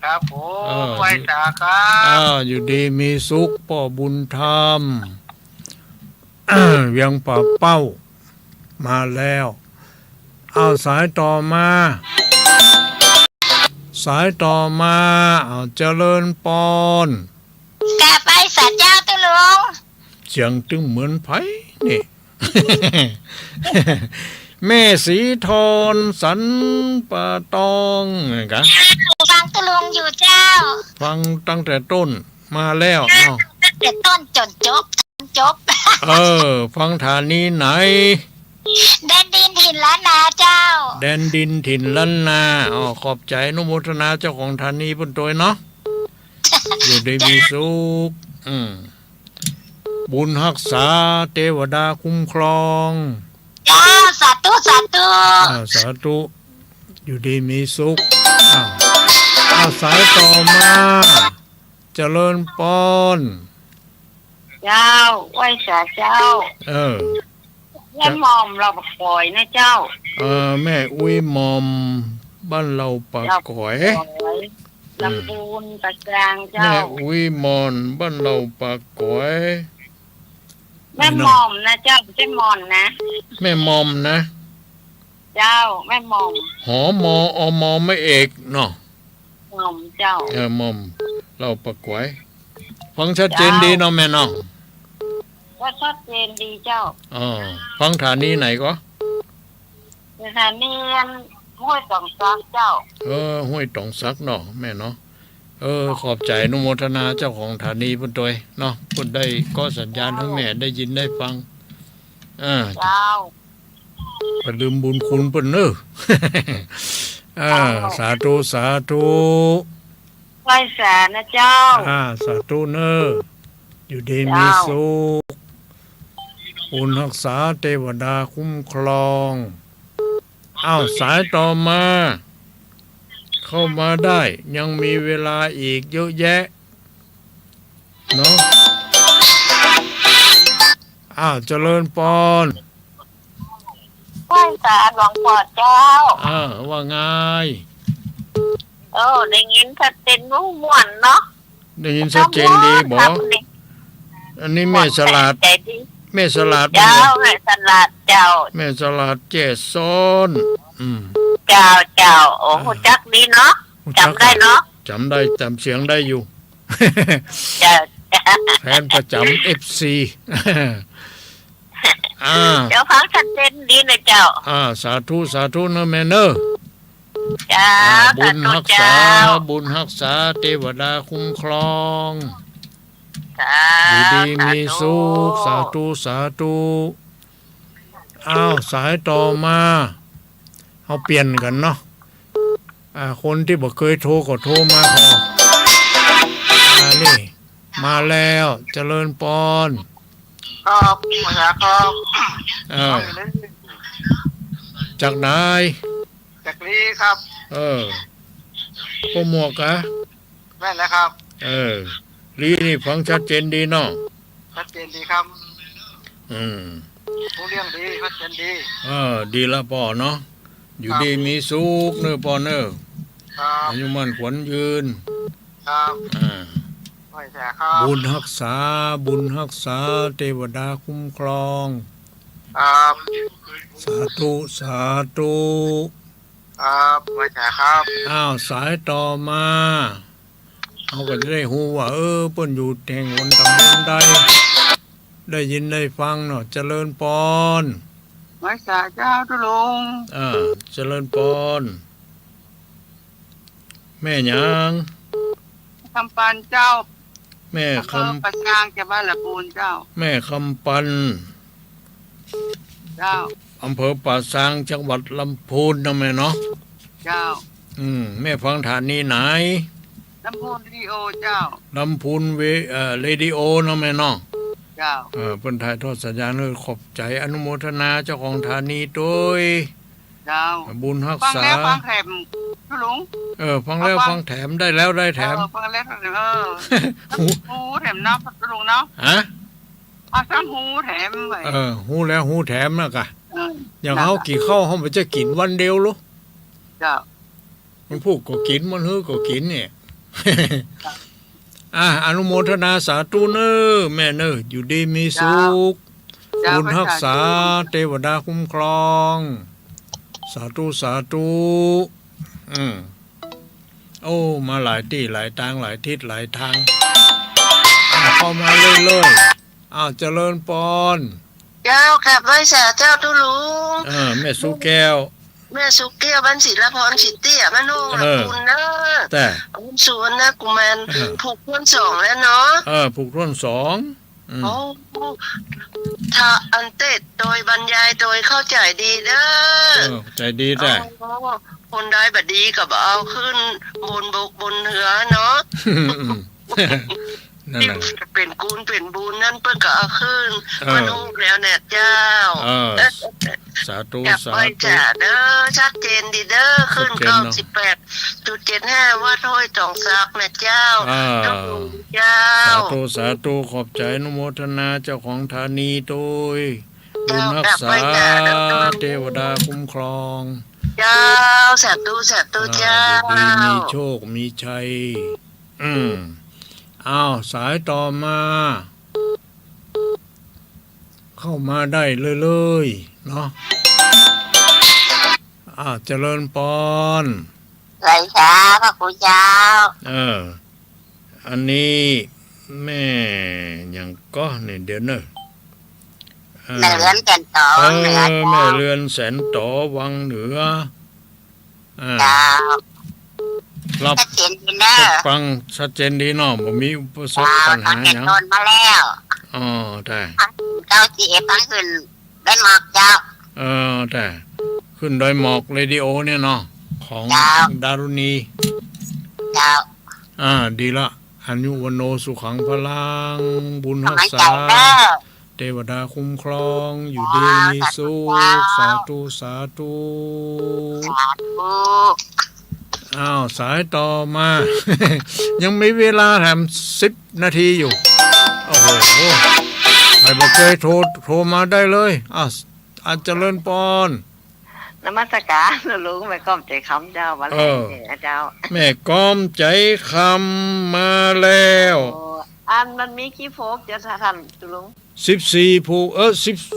ครับผ เอ ม อ ไหว้สาครับ อยู่ดีมีสุขพ่อบุญธรรม เวียงป่าเป้ามาแล้วเอาสายต่อมา สายต่อมาเอาเจริญปอน กาไปสัตว์เจ้าตุลุง เสียงตึงเหมือนไผนี่ แม่สีทอนสันปะตองกะ ฟังตุลุงอยู่เจ้า ฟังตั้งแต่ต้นมาแล้วเอา ตั้งแต่ต้นจนจบ ฟังฐานีไหน แดนดินถิ่นล้านนาเจ้า แดนดินถิ่นล้านนาขอบใจอนุโมทนาเจ้าของฐานีเพิ่นตัวเนาะ อยู่ได้มีสุขบุญรักษาเทวดาคุ้มครอง เจ้าสาธุ สาธุอยู่ดีมีสุขสายต่อมาเจริญปอน เจ้าไหว้สาเจ้าแม่หมอมเราปล่อยนะเจ้า แม่อุ้ยมอมบ้านเราปากก๋อย ลำพูนตะกลางเจ้า แม่อุ้ยมอนบ้านเราปากก๋อย แม่หมอมนะเจ้าไม่ใช่มอนนะ แม่มอมนะ เจ้าแม่หมอม หอมอมไม่เอกเนาะ หมอมเจ้า มอมเราปากก๋อยฟังชัดเจนดีเนาะแม่เนาะ ว่าชัดเจนดีเจ้า ฟังฐานีไหนก็ สถานีห้วยสองซักเจ้า ห้วยตองซักเนาะแม่เนาะขอบใจอนุโมทนาเจ้าของฐานีเพิ่นตัวเนาะเพิ่นได้ก็สัญญาณทั้งแม่ได้ยินได้ฟังเจ้าอย่าลืมบุญคุณเพิ่นเนอะสาธุ ไหว้สานะเจ้า สาธุเนอะอยู่ดีมีสุขบุญรักษาเทวดาคุ้มครองสายต่อมาเข้ามาได้ยังมีเวลาอีกเยอะแยะเนาะเจริญปอน ไหว้สาหลวงพ่อเจ้า ว่าไง ได้ยินชัดเจนม่วนเนาะ ได้ยินชัดเจนดีบ่อันนี้แม่ฉลาดแม่ฉลาด เจ้าแม่ฉลาดเจ้า แม่ฉลาดเจซ้อน เจ้าโอ้โหจักดีเนาะจำได้เนาะ จำได้จำเสียงได้อยู่ เจ้า แฟนประจำ FC เดี๋ยวฟังชัดเจนดีนะเจ้า สาธุนะแม่เนอะ เจ้า บุญรักษาเทวดาคุ้มครองอยู่ดีมีสุขสาธุสายต่อมาเอาเปลี่ยนกันเนาะคนที่บอกเคยโทรก็โทรมาพอนี่มาแล้วเจริญปอน ครับมาครับ จากไหน จากนี้ครับ โปรโมกอะ แม่นแล้วครับ ลีนี่ฟังชัดเจนดีเนาะ ชัดเจนดีครับ รู้ เรื่องดีชัดเจนดี ดีละปอเนาะอยู่ดีมีสุขเนอะปอเนอะ ครับ อายุมั่นขวัญยืน ครับไหว้สาครับ บุญรักษาเทวดาคุ้มครอง ครับ สาธุครับไหว้สาครับ สายต่อมาเขาก็จะได้ฮู้ว่าเปิ้นอยู่แห่งหนตำบลใดได้ยินได้ฟังเนาะเจริญปอน ไหว้สาเจ้าตุลุง เจริญปอนแม่หยัง คำปันเจ้า แม่ค ประชางจะบ้านละปูนเจ้า ำแม่คำปัน เจ้า อำเภอป่าซางจังหวัดลำพูนนะแม่เนาะ เจ้า แม่ฟังฐานนี้ไหน ลำพูนวิดีโอเจ้า ลำพูนเรดิโอนะแม่เนาะ เจ้า เพิ่นถ่ายทอดสัญญาณเลยขอบใจอนุโมทนาเจ้าของฐานีด้วย เจ้า บุญรัก ฟัง ษา แล้วฟังแถมตุลุง ฟังแล้วฟังแถมได้แล้วได้แถม ฟังแล้วหูแถมน้ำตุลุงเนาะ ฮะ ซ้ำหูแถมไป ฮู้แล้วฮู้แถมนะกะอย่างเฮากี่ข้าวเฮาบ่จะกินวันเดียวลูก เจ้า มันพูดก็กินมันฮื้อก็กินเนี่ย อนุโมทนาสาธุเนอแม่เนออยู่ดีมีสุขบุญรักษาเทวดาคุ้มครองสาธุสาธุโอ้มาหลายที่หลายทางหลายทิศหลายทางเข้ามาเลยเจริญปอน เจ้าขับไว้สาเจ้าทุลุงแม่สุแก้วแม่สุเกียวบ้านศิลพรสิเตี้ยมานุ่งคุณนะแต่สวนนะกุมารผูกพ้น2แล้วเนาะผูกพ้น2โอ้ถ้าอันเต็ดโดยบรรยายโดยเข้าใจดีเด้อใจดีแต่คนได้บัดดีกับเอาขึ้นบนบกบนเหือเนาะที่เป็นกูลเป็นบุญนั่นเพิ่นก็เอาขึ้นมานุ่งแล้วแน่เจ้าสาธุสาธุเด้อชัดเจนดีเด้อขึ้น98.75วัดห้วยตองซักนะเจ้าเจ้าสาธุขอบใจอนุโมทนาเจ้าของธานีโดยบุญรักษาเทวดาคุ้มครองเจ้าสาธุเจ้ามีโชคมีชัยสายต่อมาเข้ามาได้เลยเนาะเจริญปอนไรช้าพระครูเจ้าอันนี้แม่ยังก็เนี่ยเดี๋ยวเนอะแม่เรือนแสนต่อแม่เรือนแสนต่อวังเหนือรับฟังชัดเจนดีเนาะบ่มีอุปสรรคปัญหาหยังโดนมาแล้วได้เจ้าจีฟังขึ้นได้หมอกเจ้าได้ขึ้นโดยหมอกเรดิโอเนี่ยเนาะของดารุณีเจ้าดีละอายุวโนสุขังพลังบุญรักษาเทวดาคุ้มครองอยู่ดีมีสุขสาธุสาธุสายต่อมา ยังมีเวลาแถม10 นาทีอยู่โอ้โหใครบอกเคยโทรมาได้เลยอาจเจริญปอนนมัสการลุงแม่ก้อมใจคำเจ้าวันนี้เจ้าแม่ก้อมใจคำมาแล้วมันมีกี่โพกจะทันลุง14ผูก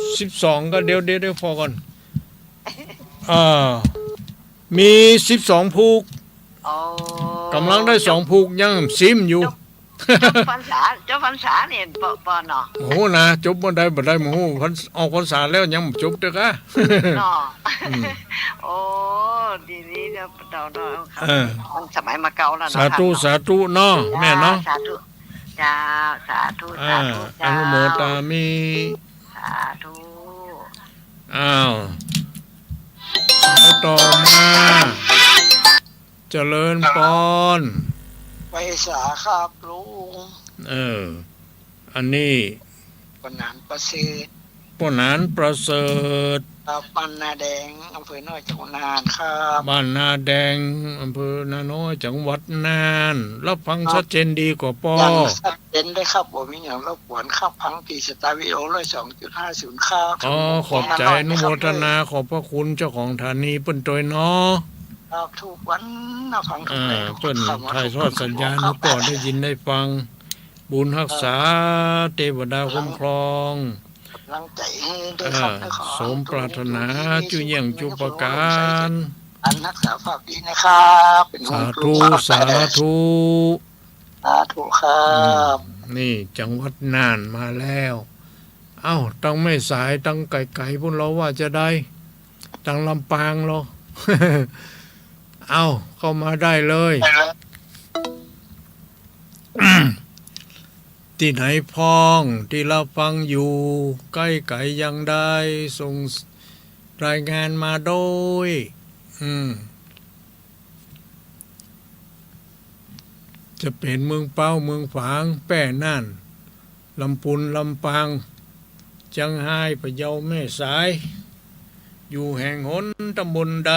12ก็เดี๋ยวพอก่อนมี12ผูกกำลังได้2ผูกยังซิมอยู่เจ้าพรรษาเนี่ยปอเนาะโอ้นะจบบ่ได้หมู่ออกพรรษาแล้วยังบ่จบเด้อกะเนาะโอ้ดีๆเด้อเนาะมันสมัยมาเก่าแล้วเนาะสาธุเนาะแม่เนาะสาธุจ้าสาธุอนุโมทามิสาธุต่อมาเจริญปอนไปสาครับลุงอันนี้ปนานประเสริฐปนานประเสริฐบ้านนาแดงอำเภอน้อยจังหวัดน่านครับบ้านนาแดงอำเภอนาน้อยจังหวัดน่านรับฟังชัดเจนดีกว่าปอชัดเจนได้ครับผมมีอย่างรบกวนครับพังที่สตาร์วิโอ102.50ครับขอบใจอนุโมทนาขอบพระคุณเจ้าของธานีเปิ้นโดยเนาะทุกวันนะฟังทุกเปิ้นถ่ายทอดสัญญาณให้ปอได้ยินได้ฟังบุญรักษาเทวดาคุ้มครองสมปรารถนาจุเยี่ยงจุปการรักษาฝากดีนะครับสาธุครับนี่จังหวัดน่านมาแล้วต้องไม่สายต้องไกลๆพวกเราว่าจะได้ตั้งลำปางหรอ เข้ามาได้เลยที่ไหนพ้องที่เราฟังอยู่ใกล้ไกลยังได้ส่งรายงานมาโดยจะเป็นเมืองเป้าเมืองฝางแป้น่านลำพูนลำปางจังไห้พะเยาแม่สายอยู่แห่งหนตำบลใด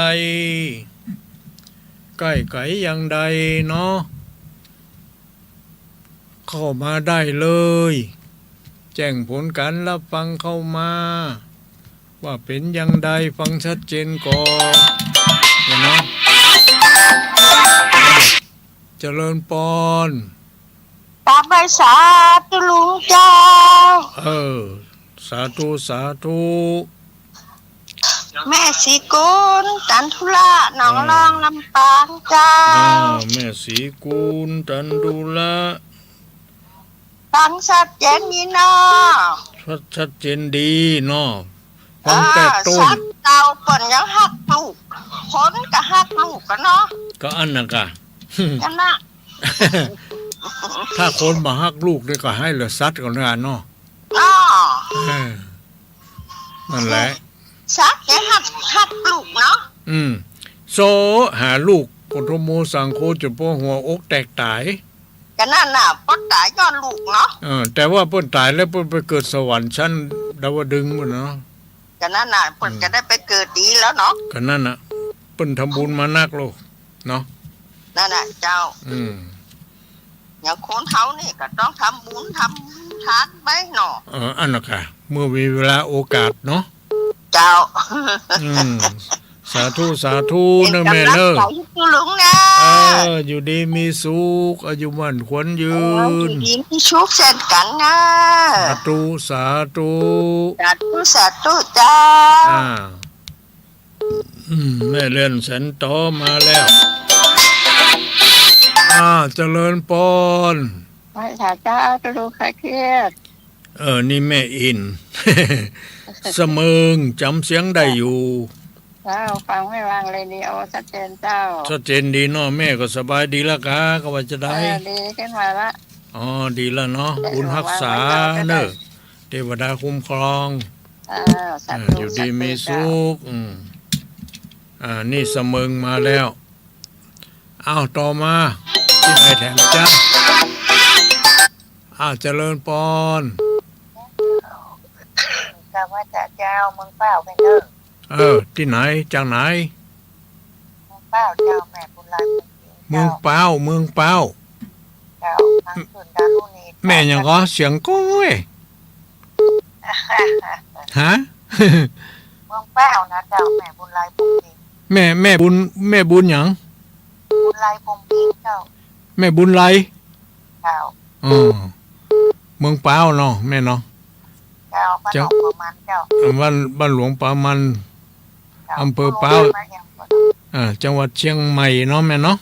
ใกล้ไกลยังใดเนาะเข้ามาได้เลยแจ้งผลการรับฟังเข้ามาว่าเป็นยังใดฟังชัดเจนก่อนเนาะจ จริญปอน ตาใบสาธุลุงเจ้า สาธุสาธุ แม่สีกุลจันทุละหนองรองลำปางเจ้า แม่สีกุลจันดุละ ฟังสัดเจนนี่เนาะ ชัดเจนดีเนาะฟังแต่ต้น สัตว์เต่าเปิ่นยังหักลูกคนก็หักลูกกันเนาะ ก็อันนั้นกะ กันนะ ถ้าคนมาฮักลูกนี่ก็ให้เหลือซัดก่อนงานเนาะ อ๋อ นั่นแหละ สัตว์ยังหักลูกเนาะ โซหาลูกปฐมโมสังโฆจนพ่อหัวอกแตกตาย กันนั่นน่ะปอดตายย้อนลูกเนาะ แต่ว่าเพิ่นตายแล้วเพิ่นไปเกิดสวรรค์ชั้นดาวดึงส์พุ่นเนาะ กันนั่นน่ะเปิ่นจะได้ไปเกิดดีแล้วเนาะ ก็นั่นน่ะเพิ่นทำบุญมานักโลกเนาะ นั่นน่ะเจ้าอย่างคนเขานี่ก็ต้องทำบุญทำทานไปเนาะ อันนั้นค่ะเมื่อมีเวลาโอกาสเนาะ เจ้า สาธุสาธุนะแม่เนอะ ใส่ที่ลุงนะ อยู่ดีมีสุขอายุมั่นขวัญยืน ดีมีชุกเช่นกันนะ สาธุสาธุ สาธุเจ้า แม่เลื่อนแสนโตมาแล้วเจริญปอน พระเจ้าจะดูใครเครียด นี่แม่อิน เสมิงจำเสียงได้อยู่ เจ้าฟังไม่วางเลยดีเอาชัดเจนเจ้า ชัดเจนดีเนาะแม่ก็สบายดีแล้วกะก็ว่าจะได้ ดีขึ้นมาละ ดีแล้วเนาะบุญรักษาเนอะเทวดาคุ้มครองอยู่ดีมีสุขนี่เสมิงมาแล้วต่อมาที่ไหนแถมจ้าเจริญปอน กว่าจะเจ้าเมืองเป้าเป็นเด้อ ที่ไหนจากไหน เมืองเป้าเจ้าแม่บุญลาย เมืองเป้าเจ้าทางส่วนดารุณี แม่ยังก็เสียงกุ้ยฮะ เมืองเป้านะเจ้าแม่บุญลายปุ่มพิง แม่บุญหยัง บุญลายปุ่มพิงเจ้า แม่บุญไร เจ้า เมืองเป้าเนาะแม่เนาะ เจ้าบ้านหลวงประมาณเจ้า บ้านหลวงปามันอำเภอเป้าจังหวัดเชียงใหม่เนาะแม่เนาะ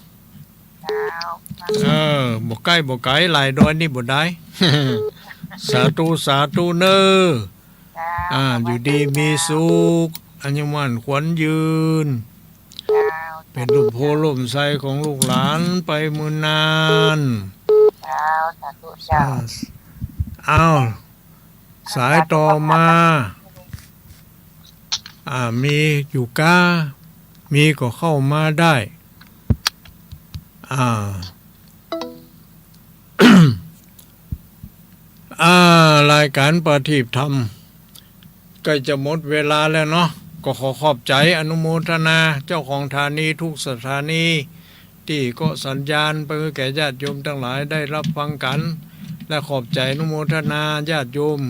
บ่ใกล้หลายดอยนี่บ่ได้ สาธุสาธุเนออยู่ดีมีสุขอายุมั่นขวัญยืนเป็นลมโพลมใสของลูกหลานไปมื้อนานสายต่อมามีอยู่ก้ามีก็เข้ามาได้รายการประทีปธรรมใกล้จะหมดเวลาแล้วเนาะก็ขอขอบใจอนุโมทนาเจ้าของสถานีทุกสถานีที่ก็สัญญาณไปแก่ญาติโยมทั้งหลายได้รับฟังกันและขอบใจอนุโมทนาญาติโยม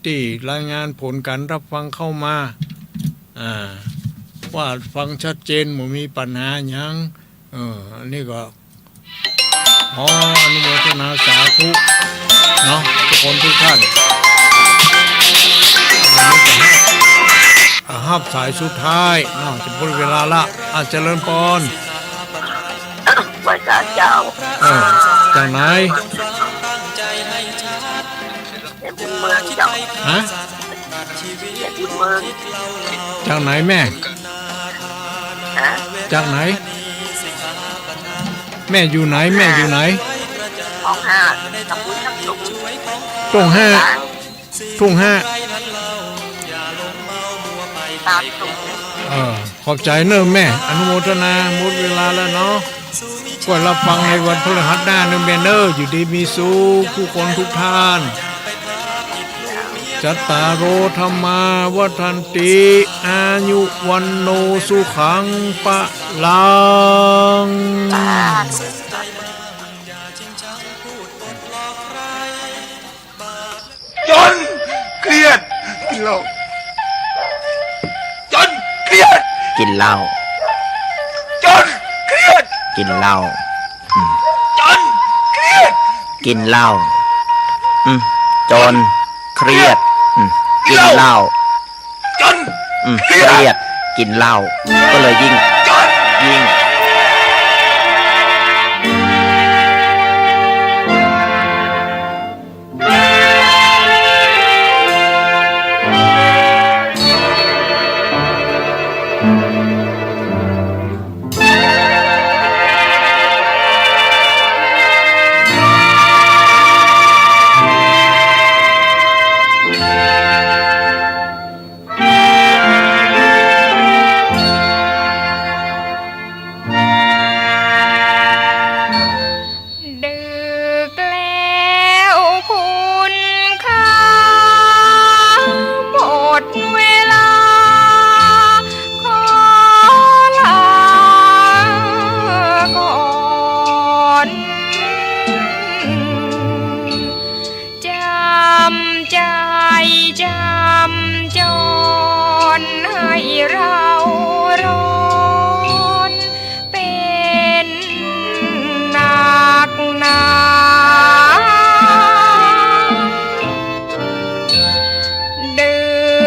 ที่รายงานผลการรับฟังเข้ามาว่าฟังชัดเจนไม่มีปัญหาหยังนี่ก็อนุโมทนาสาธุเนาะทุกคนทุกท่านห้าสายสุดท้ายเนาะจะหมดเวลาละเจริญปอน พระเจ้า จากไหน เป็นบุญเมืองเจ้า เป็นบุญเมือง จากไหนแม่จากไหนแม่อยู่ไหนของห้าตำบลน้ำตก ทุ่งห้า ตามตก ขอบใจเนอะแม่อนุโมทนาหมดเวลาแล้วเนาะก็รับฟังในวันพฤหัสหน้าเนอะแม่เนอะอยู่ดีมีสุขผู้คนทุกท่านจัตตารโอธรรมาวัฏันติอายุวันโนสุขังปะลังจนเครียดกินเหล้าจนเครียด กินเหล้า จนเครียด กินเหล้า กินเหล้าจนเครียดกินเหล้า จน เครียดกินเหล้าก็เลยยิ่ง ดึกแล้วคุณค่าหมดเวลาขอลาก่อนจำใจจำจนให้เราร้อนเป็นหนักหนาดึ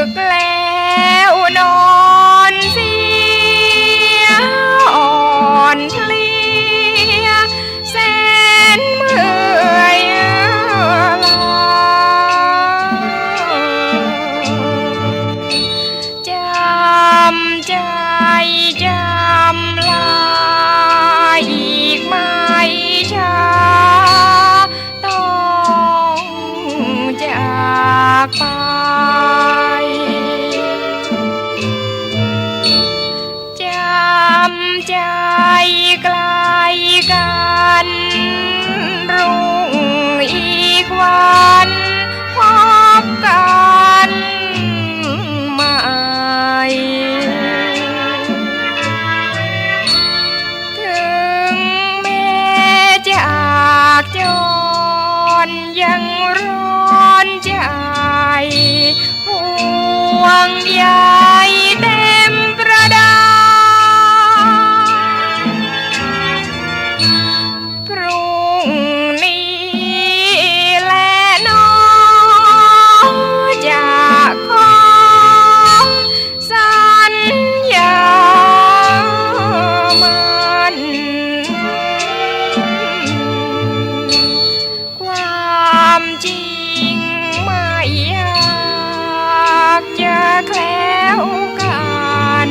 กแล้วนอนเสียอ่อนเพลียแสนเมื่อยล้าจำใจจำลาอีกไม่ช้าต้องจากไปจำใจไกลกันรุ่งอีกวันพบกันใหม่ถึงแม้จากจรยังร้อนใจห่วงใยเต็มประดาพรุ่งนี้และน้องจะขอสัญญามันความจริงไม่อยากจะแคล้วกัน